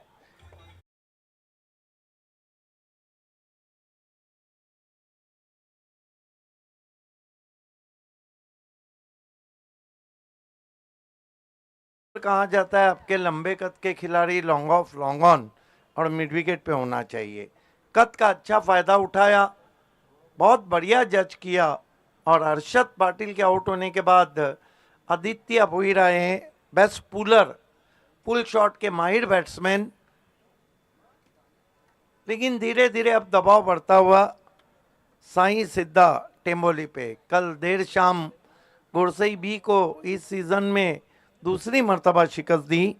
[SPEAKER 3] कहा जाता है आपके लंबे कद के खिलाड़ी लॉन्ग ऑफ लॉन्ग ऑन और मिड विकेट पे होना चाहिए। कद का अच्छा फायदा उठाया, बहुत बढ़िया जज किया। और हर्षद पाटिल के आउट होने के बाद आदित्य भोईर आए हैं, बेस्ट पुलर, पुल शॉट के माहिर बैट्समैन। लेकिन धीरे धीरे अब दबाव बढ़ता हुआ साई सिद्धा टेम्बोली पे। कल देर शाम गुरसई बी को इस सीजन में दूसरी मर्तबा शिकस्त दी।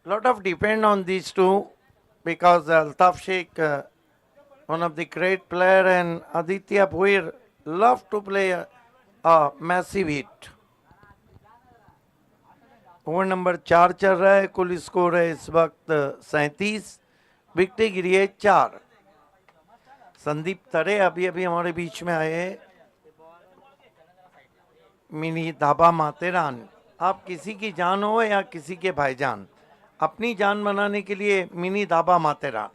[SPEAKER 3] lot of depend on these two because Altaf Sheikh, one of the great player, and Aditya Bhuir love to play a massive hit. Over number 4 चल रहा है। कुल स्कोर है इस वक्त 37, विकेट गिरी है 4। संदीप तरे अभी अभी हमारे बीच में आए हैं। मिनी धाबा माथेरान। आप किसी की जान हो या किसी के भाईजान, अपनी जान बनाने के लिए मिनी धाबा माथेरान।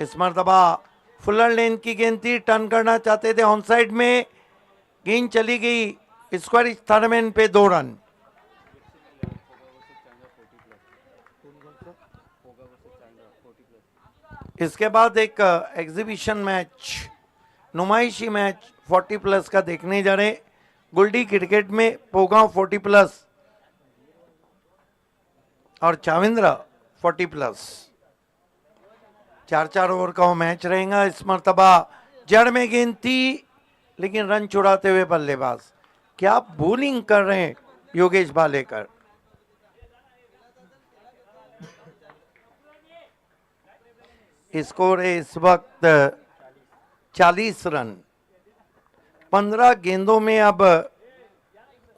[SPEAKER 3] इस मरतबा फुलर लेन की गेंद थी, टर्न करना चाहते थे ऑन साइड में, गेंद चली गई स्क्वायर थर्मैन पे 2 रन। इसके बाद एक एग्जीबिशन मैच, नुमाइशी मैच 40+ का देखने जा रहे। गुल्डी क्रिकेट में पोगांव 40+ और चाविंद्रा 40+। 4-4 ओवर का वो मैच रहेगा। इस मरतबा जड़ में गेंद थी लेकिन रन चुराते हुए बल्लेबाज। क्या बॉलिंग कर रहे हैं योगेश भालेकर। स्कोर है इस वक्त 40 रन। 15 गेंदों में अब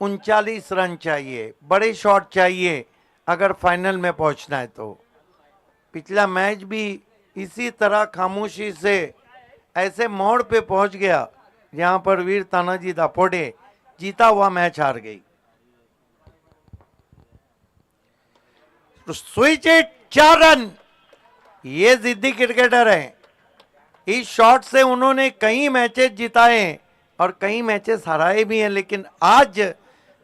[SPEAKER 3] 39 रन चाहिए। बड़े शॉट चाहिए अगर फाइनल में पहुंचना है तो। पिछला मैच भी इसी तरह खामोशी से ऐसे मोड़ पे पहुंच गया जहां पर वीर तानाजी दापोडे जीता हुआ मैच हार गई। Switch it, 4 run. ये जिद्दी क्रिकेटर हैं। इस शॉट से उन्होंने कई मैचेस जिताए और कई मैचेस हराए भी हैं, लेकिन आज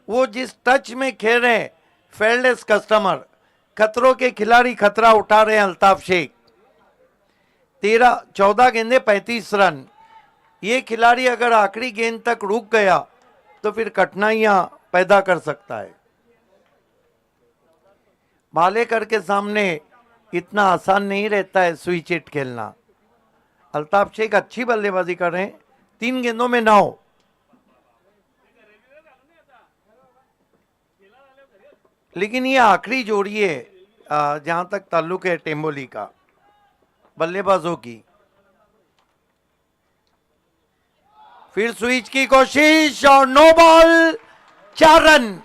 [SPEAKER 3] वो जिस टच में खेल रहे हैं, फेयरलेस कस्टमर, खतरों के खिलाड़ी खतरा उठा रहे हैं अल्ताफ शेख। 14 गेंदे 35 रन। ये खिलाड़ी अगर आखिरी गेंद तक रुक गया तो फिर कठिनाइयां पैदा कर सकता है। भालेकर के सामने इतना आसान नहीं रहता है स्विच हिट खेलना। अल्ताफ शेख अच्छी बल्लेबाजी कर रहे हैं। 3 गेंदों में 9। लेकिन ये आखिरी जोड़ी है जहां तक ताल्लुक है टेम्बोली का बल्लेबाजों की। फिर स्विच की कोशिश और नो बॉल, 4 रन।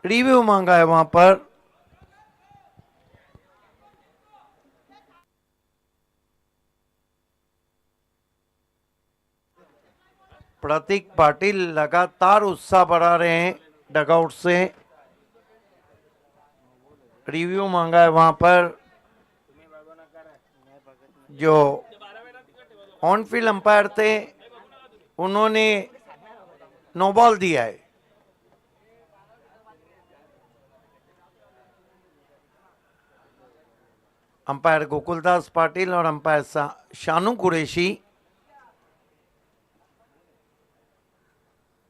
[SPEAKER 3] रिव्यू मांगा है वहां पर। प्रतीक पाटिल लगातार उत्साह बढ़ा रहे हैं डगआउट से। रिव्यू मांगा है वहां पर। जो ऑन फील्ड अंपायर थे उन्होंने नो बॉल दिया है। अंपायर गोकुलदास पाटिल और अंपायर शानू कुरैशी।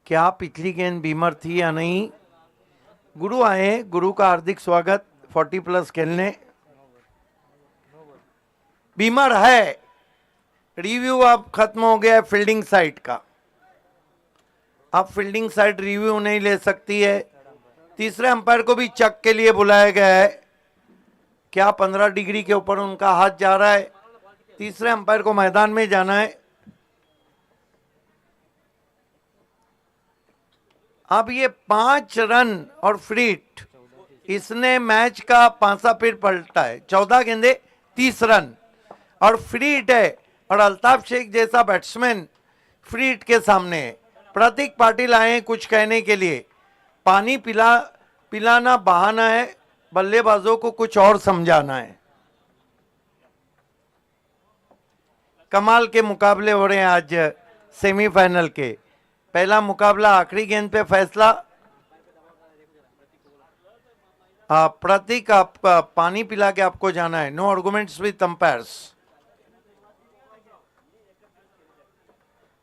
[SPEAKER 3] क्या पिछली गेंद बीमर थी या नहीं? गुरु आए हैं, गुरु का हार्दिक स्वागत 40+ खेलने। बीमर है। रिव्यू अब खत्म हो गया है फील्डिंग साइड का। अब फील्डिंग साइड रिव्यू नहीं ले सकती है। तीसरे अंपायर को भी चेक के लिए बुलाया गया है। क्या 15 डिग्री के ऊपर उनका हाथ जा रहा है? तीसरे अंपायर को मैदान में जाना है। अब ये 5 रन और फ्री हिट, इसने मैच का पांसा फिर पलटा है। 14 गेंदे 30 रन और फ्री हिट है। और अल्ताफ शेख जैसा बैट्समैन फ्री हिट के सामने है। प्रतीक पाटिल आए हैं कुछ कहने के लिए। पानी पिलाना बहाना है, बल्लेबाजों को कुछ और समझाना है। कमाल के मुकाबले हो रहे हैं आज सेमीफाइनल के। पहला मुकाबला आखिरी गेंद पे फैसला। प्रतीक आप पानी पिला के आपको जाना है। No arguments with umpires.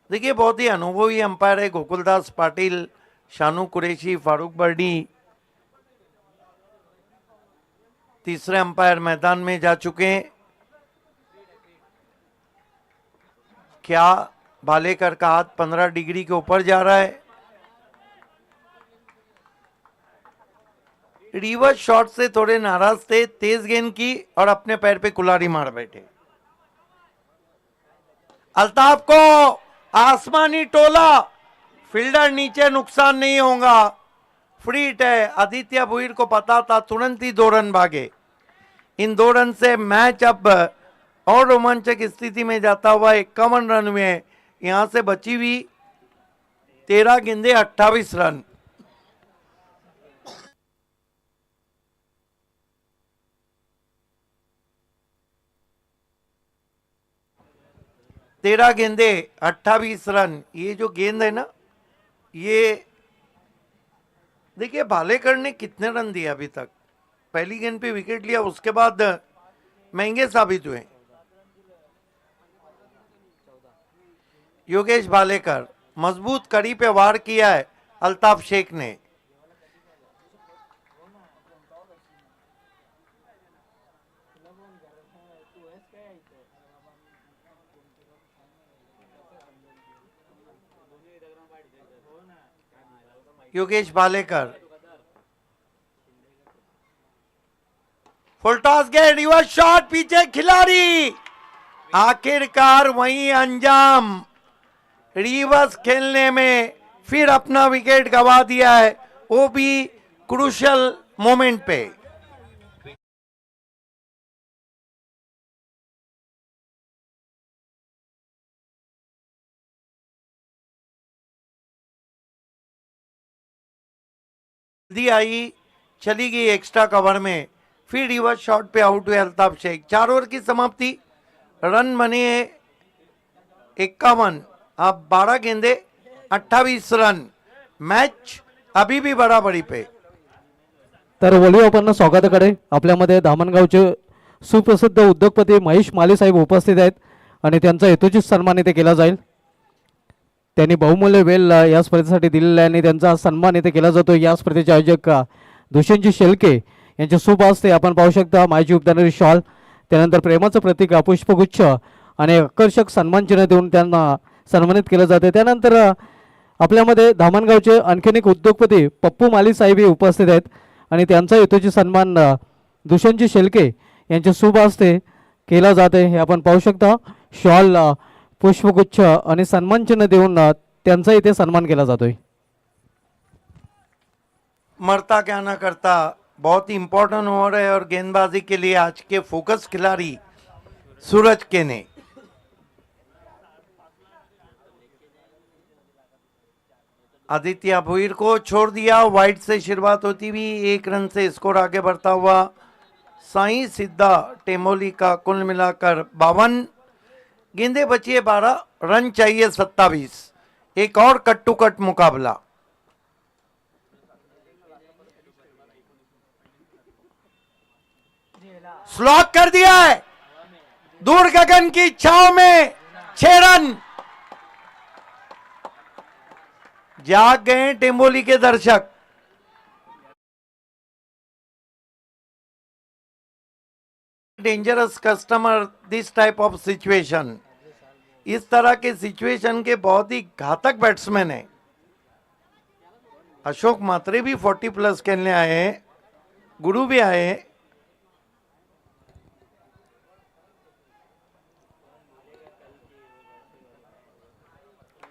[SPEAKER 3] देखिए बहुत ही अनुभवी अंपायर है गोकुलदास पाटिल, शानू कुरैशी, फारूक बर्डी। तीसरे अंपायर मैदान में जा चुके हैं। क्या भालेकर का हाथ 15 डिग्री के ऊपर जा रहा है? रिवर्स शॉट से थोड़े नाराज थे, तेज गेंद की और अपने पैर पे कुल्हाड़ी मार बैठे। अल्ताफ को आसमानी टोला, फील्डर नीचे, नुकसान नहीं होगा। फ्री हिट है। आदित्य भुईर को पता था, तुरंत ही 2 रन भागे। इन 2 रन से मैच अब और रोमांचक स्थिति में जाता हुआ 51 रन में यहां से बची हुई 13 गेंदे 28 रन। तेरह गेंदे 28 रन। ये जो गेंद है ना, ये देखिए भालेकर ने कितने रन दिए अभी तक। पहली गेंद पे विकेट लिया, उसके बाद महंगे साबित हुए। योगेश भालेकर मजबूत कड़ी पे वार किया है अल्ताफ शेख ने। योगेश भालेकर फुल टॉस गए, रिवर्स शॉट, पीछे खिलाड़ी। आखिरकार वही अंजाम। रिवर्स खेलने में फिर अपना विकेट गवा दिया है, वो भी क्रूशियल मोमेंट पे। दी आई, चली गई एक्स्ट्रा कवर में, फिर रिवर्स शॉट पे आउट हुए अल्ताफ शेख। 4 ओवर की समाप्ति, रन बने 51। अब 12 गेंदे 28 रन। मैच अभी भी बराबरी पे।
[SPEAKER 1] तर वली आपण स्वागताकडे आपल्यामध्ये धामणगावचे सुप्रसिद्ध उद्योगपती महेश माली साहेब उपस्थित आहेत आणि त्यांचा हेतुचित सन्मान इथे केला जाईल। त्यांनी बहुमूल्य वेळ या स्पर्धेसाठी दिलेला आहे आणि त्यांचा सन्मान इथे केला जातो। या स्पर्धेचे आयोजक दुष्यंतजी शेळके यांच्या शुभ हस्ते आपण पाहू शकता माजी उपदानारी शॉल, त्यानंतर प्रेमाचं प्रतीक पुष्पगुच्छ आणि आकर्षक सन्मान चिन्ह देऊन त्यांना सन्मानित केलं जाते। त्यानंतर आपल्यामध्ये धामणगावचे आणखीन एक उद्योगपती पप्पू माली साहेब हे उपस्थित आहेत आणि त्यांचा हेतूची सन्मान दुष्यंतजी शेळके यांच्या शुभ हस्ते केला जाते। हे आपण पाहू शकता। शॉल, पुष्पगुच्छ आणि सन्मान चिन्ह देऊन त्यांचा इथे सन्मान केला जातोय।
[SPEAKER 3] मरता क्या ना करता, बहुत ही इंपॉर्टेंट ओवर है और गेंदबाजी के लिए आज के फोकस खिलाड़ी सूरज केने। आदित्य भोईर को छोड़ दिया, वाइड से शुरुआत होती हुई 1 रन से स्कोर आगे बढ़ता हुआ साई सिद्धा टेमोली का कुल मिलाकर 52, गेंदे बची है 12, रन चाहिए 27। एक और कट टू कट मुकाबला। स्लॉक कर दिया है, दूर गगन की छाव में 6 रन। जाग गए टेम्बोली के दर्शक। Dangerous customer this type of situation, इस तरह के सिचुएशन के बहुत ही घातक बैट्समैन है। अशोक मात्रे भी 40 प्लस खेलने आए हैं, गुरु भी आए हैं।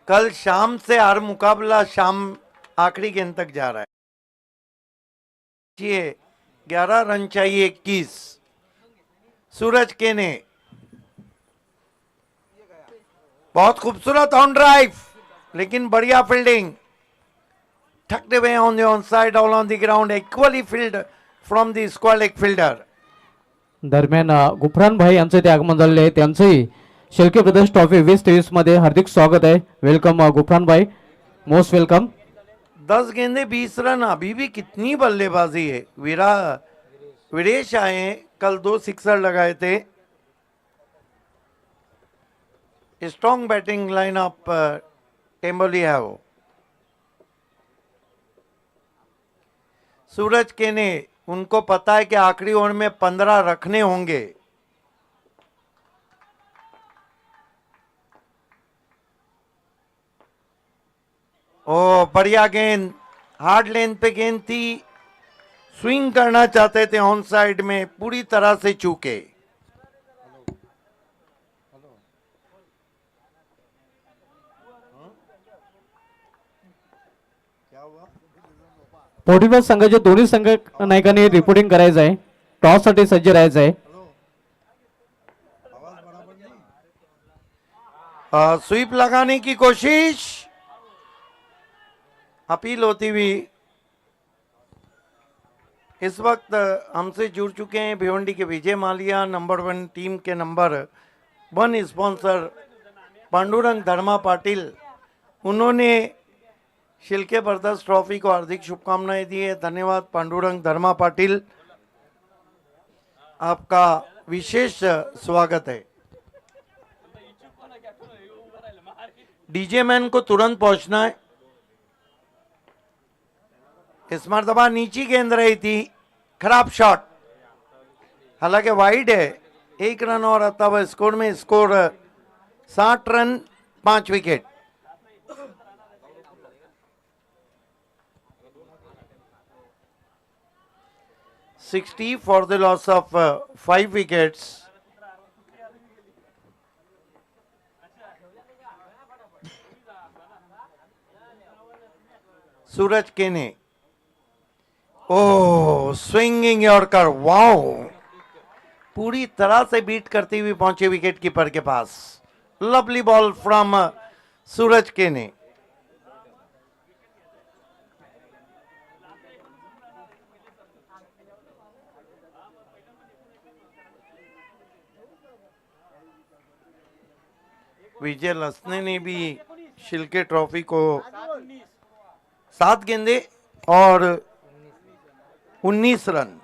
[SPEAKER 3] कल शाम से हर मुकाबला शाम आखिरी गेंद तक जा रहा है। 11 रन चाहिए 21। सूरज केने बहुत खूबसूरत ऑन ड्राइव, लेकिन बढ़िया फील्डिंग। ठकते हुए on the on side, all on the ground, equally field from the squad leg fielder.
[SPEAKER 1] दरम्यान गुफरान भाई यांचे ते आगमन झालेले आहे, त्यांचंही शेळके ब्रदर्स ट्रॉफी 2023 मध्ये हार्दिक स्वागत आहे। वेलकम गुफरान भाई, मोस्ट वेलकम।
[SPEAKER 3] 10 गेंदे 20 रन, अभी भी कितनी बल्लेबाजी है। वीरेश आए हैं, कल 2 सिक्सर लगाए थे। स्ट्रॉन्ग बैटिंग लाइनअप टेम्बोली है वो। सूरज केने, उनको पता है कि आखिरी ओवर में 15 रखने होंगे। ओ बढ़िया गेंद, हार्ड लेंथ पे गेंद थी, स्विंग करना चाहते थे ऑन साइड में, पूरी तरह से चूके।
[SPEAKER 1] पोर्टुगल संघाच्या दोन्ही संघ नायकांनी रिपोर्टिंग करायचं आहे, टॉस साठी सज्ज राहायचं आहे।
[SPEAKER 3] स्वीप लगाने की कोशिश, अपील होती हुई। इस वक्त हमसे जुड़ चुके हैं भिवंडी के विजय मालिया, नंबर 1 टीम के नंबर 1 स्पॉन्सर पांडुरंग धर्मा पाटिल। उन्होंने शिल्के ब्रदर्स ट्रॉफी को हार्दिक शुभकामनाएं दी है। धन्यवाद पांडुरंग धर्मा पाटिल, आपका विशेष स्वागत है। डीजे मैन को तुरंत पहुंचना है। इस मरतबा नीची गेंद रही थी, खराब शॉट, हालांकि वाइड है। 1 रन और आता हुआ स्कोर में, score 60 run 5 wicket. $60 for the loss of 5 wickets. सूरज केने, ओ स्विंगिंग यॉर्कर, वाओ, पूरी तरह से बीट करती हुई पहुंचे विकेट कीपर के पास। लवली बॉल फ्रॉम सूरज केने। विजय लसने ने भी शिल्के ट्रॉफी को 7 गेंदे और 19 रन।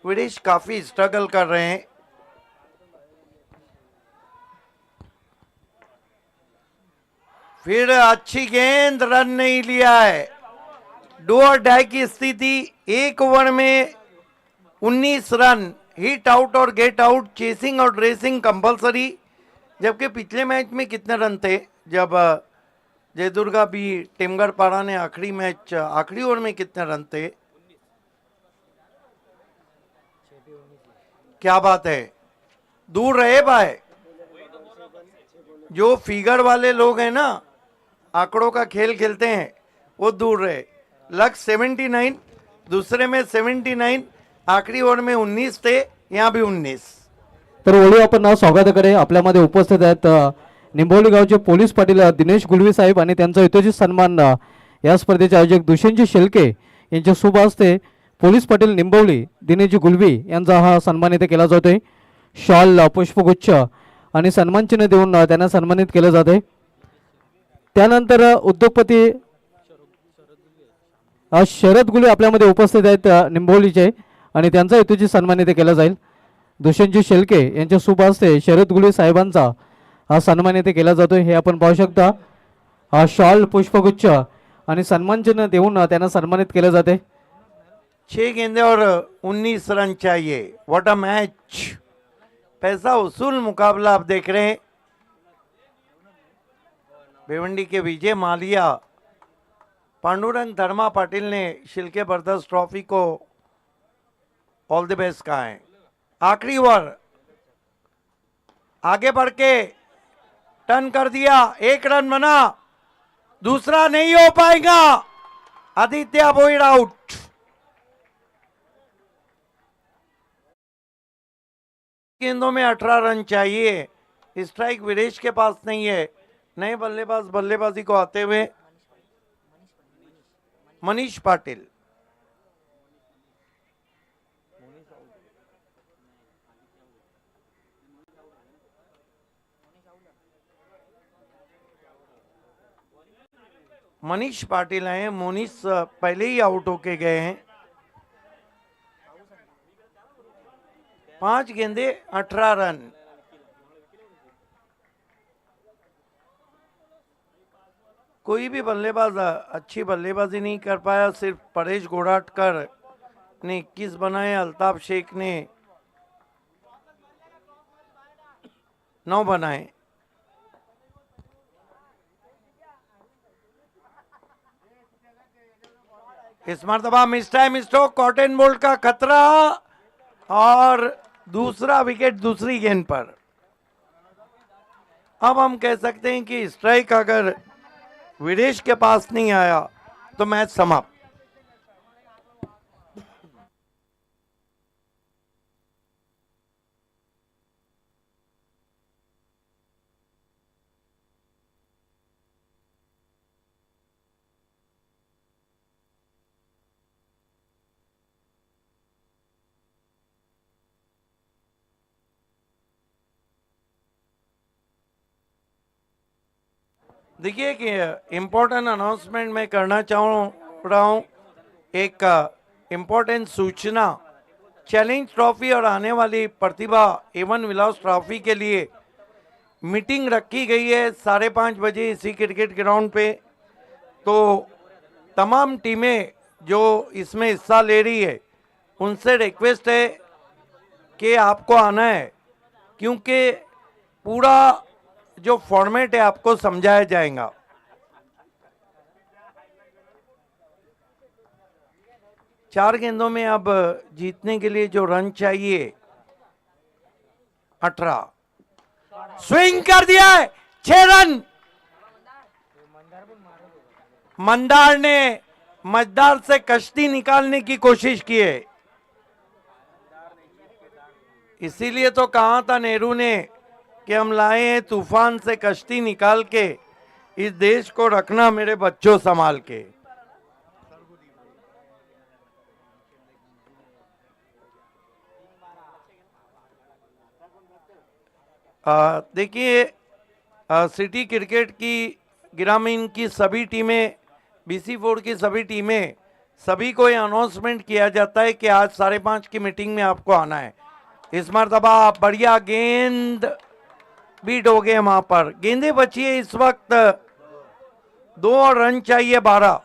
[SPEAKER 3] विदेश काफी स्ट्रगल कर रहे हैं। फिर अच्छी गेंद, रन नहीं लिया है। डू और डाई की स्थिति, 1 ओवर में 19 रन, हिट आउट और गेट आउट, चेसिंग और ड्रेसिंग कंपलसरी। जबकि पिछले मैच में कितने रन थे जब जयदुर्गा भी टेमगढ़ पारा ने आखिरी मैच, आखिरी ओवर में कितने रन थे? क्या बात है, दूर रहे भाई। जो फिगर वाले लोग हैं ना, आंकड़ों का खेल खेलते हैं, वो दूर रहे। लक्ष्य 79, दूसरे में 79, आखिरी ओवर में 19 थे, यहाँ भी 19।
[SPEAKER 1] तर ओळी आपण स्वागताकडे आपल्यामध्ये उपस्थित आहेत निंबोली गावचे पोलीस पाटील दिनेश गुलवी साहेब आणि त्यांचा यथोचित सन्मान या स्पर्धेचे आयोजक दुष्यंतजी शेळके यांच्या शुभ हस्ते पोलीस पाटील निंबवली दिनेशजी गुलवी यांचा हा सन्मान इथे केला जातोय। शॉल पुष्पगुच्छ आणि सन्मानचिन्ह देऊन त्यांना सन्मानित केलं जाते। त्यानंतर उद्योगपती शरद गुले आपल्यामध्ये उपस्थित आहेत निंबोलीचे आणि त्यांचा हेतूची सन्मान इथे केला जाईल। दुष्यंतजी शेळके यांच्या शुभ हस्ते शरद गुले साहेबांचा हा सन्मान इथे केला जातोय। हे आपण पाहू शकता शॉल पुष्पगुच्छ आणि सन्मानचिन्ह देऊन त्यांना सन्मानित केले जाते।
[SPEAKER 3] 6 गेंदे और 19 रन चाहिए। व्हाट अ मैच, पैसा वसूल मुकाबला आप देख रहे हैं। भिवंडी के विजय मालिया, पांडुरंग धर्मा पाटिल ने शिल्के ब्रदर्स ट्रॉफी को ऑल द बेस्ट कहा है। आखिरी ओवर आगे बढ़ के टर्न कर दिया, 1 रन बना, दूसरा नहीं हो पाएगा। Aditya void out. गेंदों में 18 रन चाहिए। स्ट्राइक विदेश के पास नहीं है। नए बल्लेबाज बल्लेबाजी को आते हुए मनीष पाटिल। मनीष पाटिल हैं। मोनिस पहले ही आउट होके गए हैं। 5 गेंदे 18 रन। कोई भी बल्लेबाज अच्छी बल्लेबाजी नहीं कर पाया। सिर्फ परेश गोड़ाटकर ने 21 बनाए, अल्ताफ शेख ने 9 बनाए। इस मरतबा miss time stroke, cotton bolt का खतरा और दूसरा विकेट दूसरी गेंद पर। अब हम कह सकते हैं कि स्ट्राइक अगर विदेश के पास नहीं आया तो मैच समाप्त। देखिए कि इम्पोर्टेंट अनाउंसमेंट मैं करना चाह रहा हूँ। एक इम्पोर्टेंट सूचना, चैलेंज ट्रॉफी और आने वाली प्रतिभा एवन विलास ट्रॉफी के लिए मीटिंग रखी गई है 5:30 बजे इसी क्रिकेट ग्राउंड पे। तो तमाम टीमें जो इसमें हिस्सा ले रही है उनसे रिक्वेस्ट है कि आपको आना है, क्योंकि पूरा जो फॉर्मेट है आपको समझाया जाएगा। चार गेंदों में अब जीतने के लिए जो रन चाहिए 18। स्विंग कर दिया है, 6 रन। मंदार ने मजदार से कश्ती निकालने की कोशिश की है। इसीलिए तो कहा था नेहरू ने कि हम लाए हैं तूफान से कश्ती निकाल के, इस देश को रखना मेरे बच्चों संभाल के। देखिए सिटी क्रिकेट की, ग्रामीण की सभी टीमें, BC4 की सभी टीमें, सभी को ये अनाउंसमेंट किया जाता है कि आज 5:30 की मीटिंग में आपको आना है। इस मरतबा बढ़िया गेंद बीट हो गए वहां पर। गेंदें बची है इस वक्त 2 और रन चाहिए 12।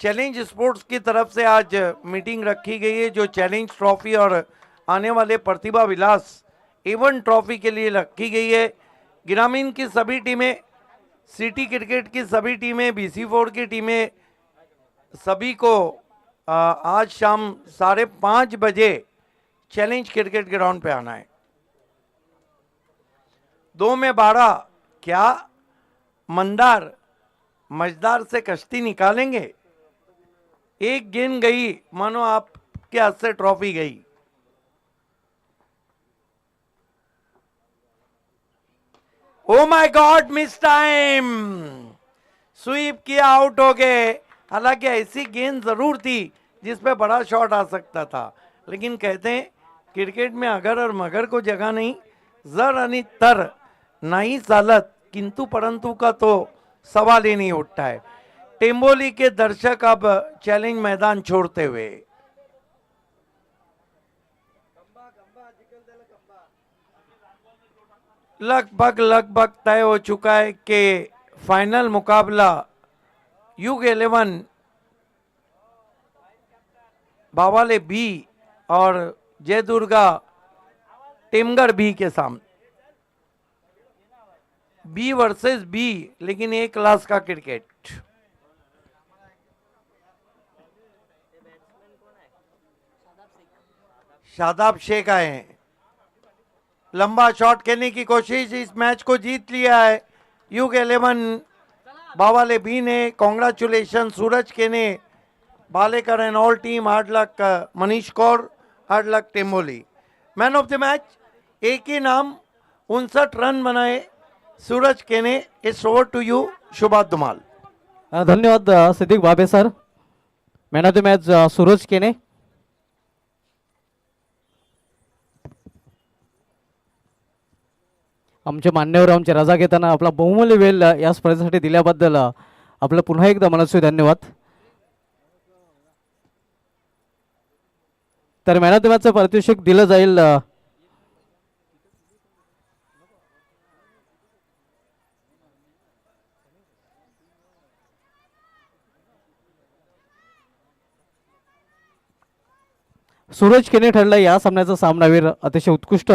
[SPEAKER 3] चैलेंज स्पोर्ट्स की तरफ से आज मीटिंग रखी गई है जो चैलेंज ट्रॉफी और आने वाले प्रतिभा विलास एवन ट्रॉफी के लिए रखी गई है। ग्रामीण की सभी टीमें, सिटी क्रिकेट की सभी टीमें, BC4 की टीमें, सभी को आज शाम 5:30 बजे चैलेंज क्रिकेट ग्राउंड पे आना है। 2 में 12 क्या मंदार मजदार से कश्ती निकालेंगे। एक गेंद गई, मानो आपके हाथ से ट्रॉफी गई। Oh my god, miss time, sweep किया, आउट हो गए। हालांकि ऐसी गेंद जरूर थी जिसपे बड़ा शॉट आ सकता था, लेकिन कहते हैं क्रिकेट में अगर और मगर को जगह नहीं, जर आणि तर नहीं चालत, किंतु परंतु का तो सवाल ही नहीं उठता है। टेम्बोली के दर्शक अब चैलेंज मैदान छोड़ते हुए लगभग तय हो चुका है कि फाइनल मुकाबला युग 11 बावाले बी और जय दुर्गा टेमगढ़ बी के सामने। बी वर्सेस बी, लेकिन एक क्लास का क्रिकेट। शादाब शेख आए हैं, लंबा शॉट खेलने की कोशिश, इस मैच को जीत लिया है युग 11 बावाले बी ने। Congratulation Suraj Kene, Balekar and all team, hard luck Manish Kaur, hard luck Tamboli. Man of the match, एक ही नाम, 59 रन बनाए Suraj Kene. It's over to you Subhash Dhumal.
[SPEAKER 1] धन्यवाद Siddique Babe sir. Man of the match Suraj Kene. आमचे मान्यवर आमचे रजा घेताना आपला बहुमूल्य वेळ या स्पर्धेसाठी दिल्याबद्दल आपलं पुन्हा एकदा मनस्वी धन्यवाद। तर मॅन ऑफ द मॅचचं पारितोषिक दिलं जाईल सूरज केने ठरला या सामन्याचा सामनावीर, अतिशय उत्कृष्ट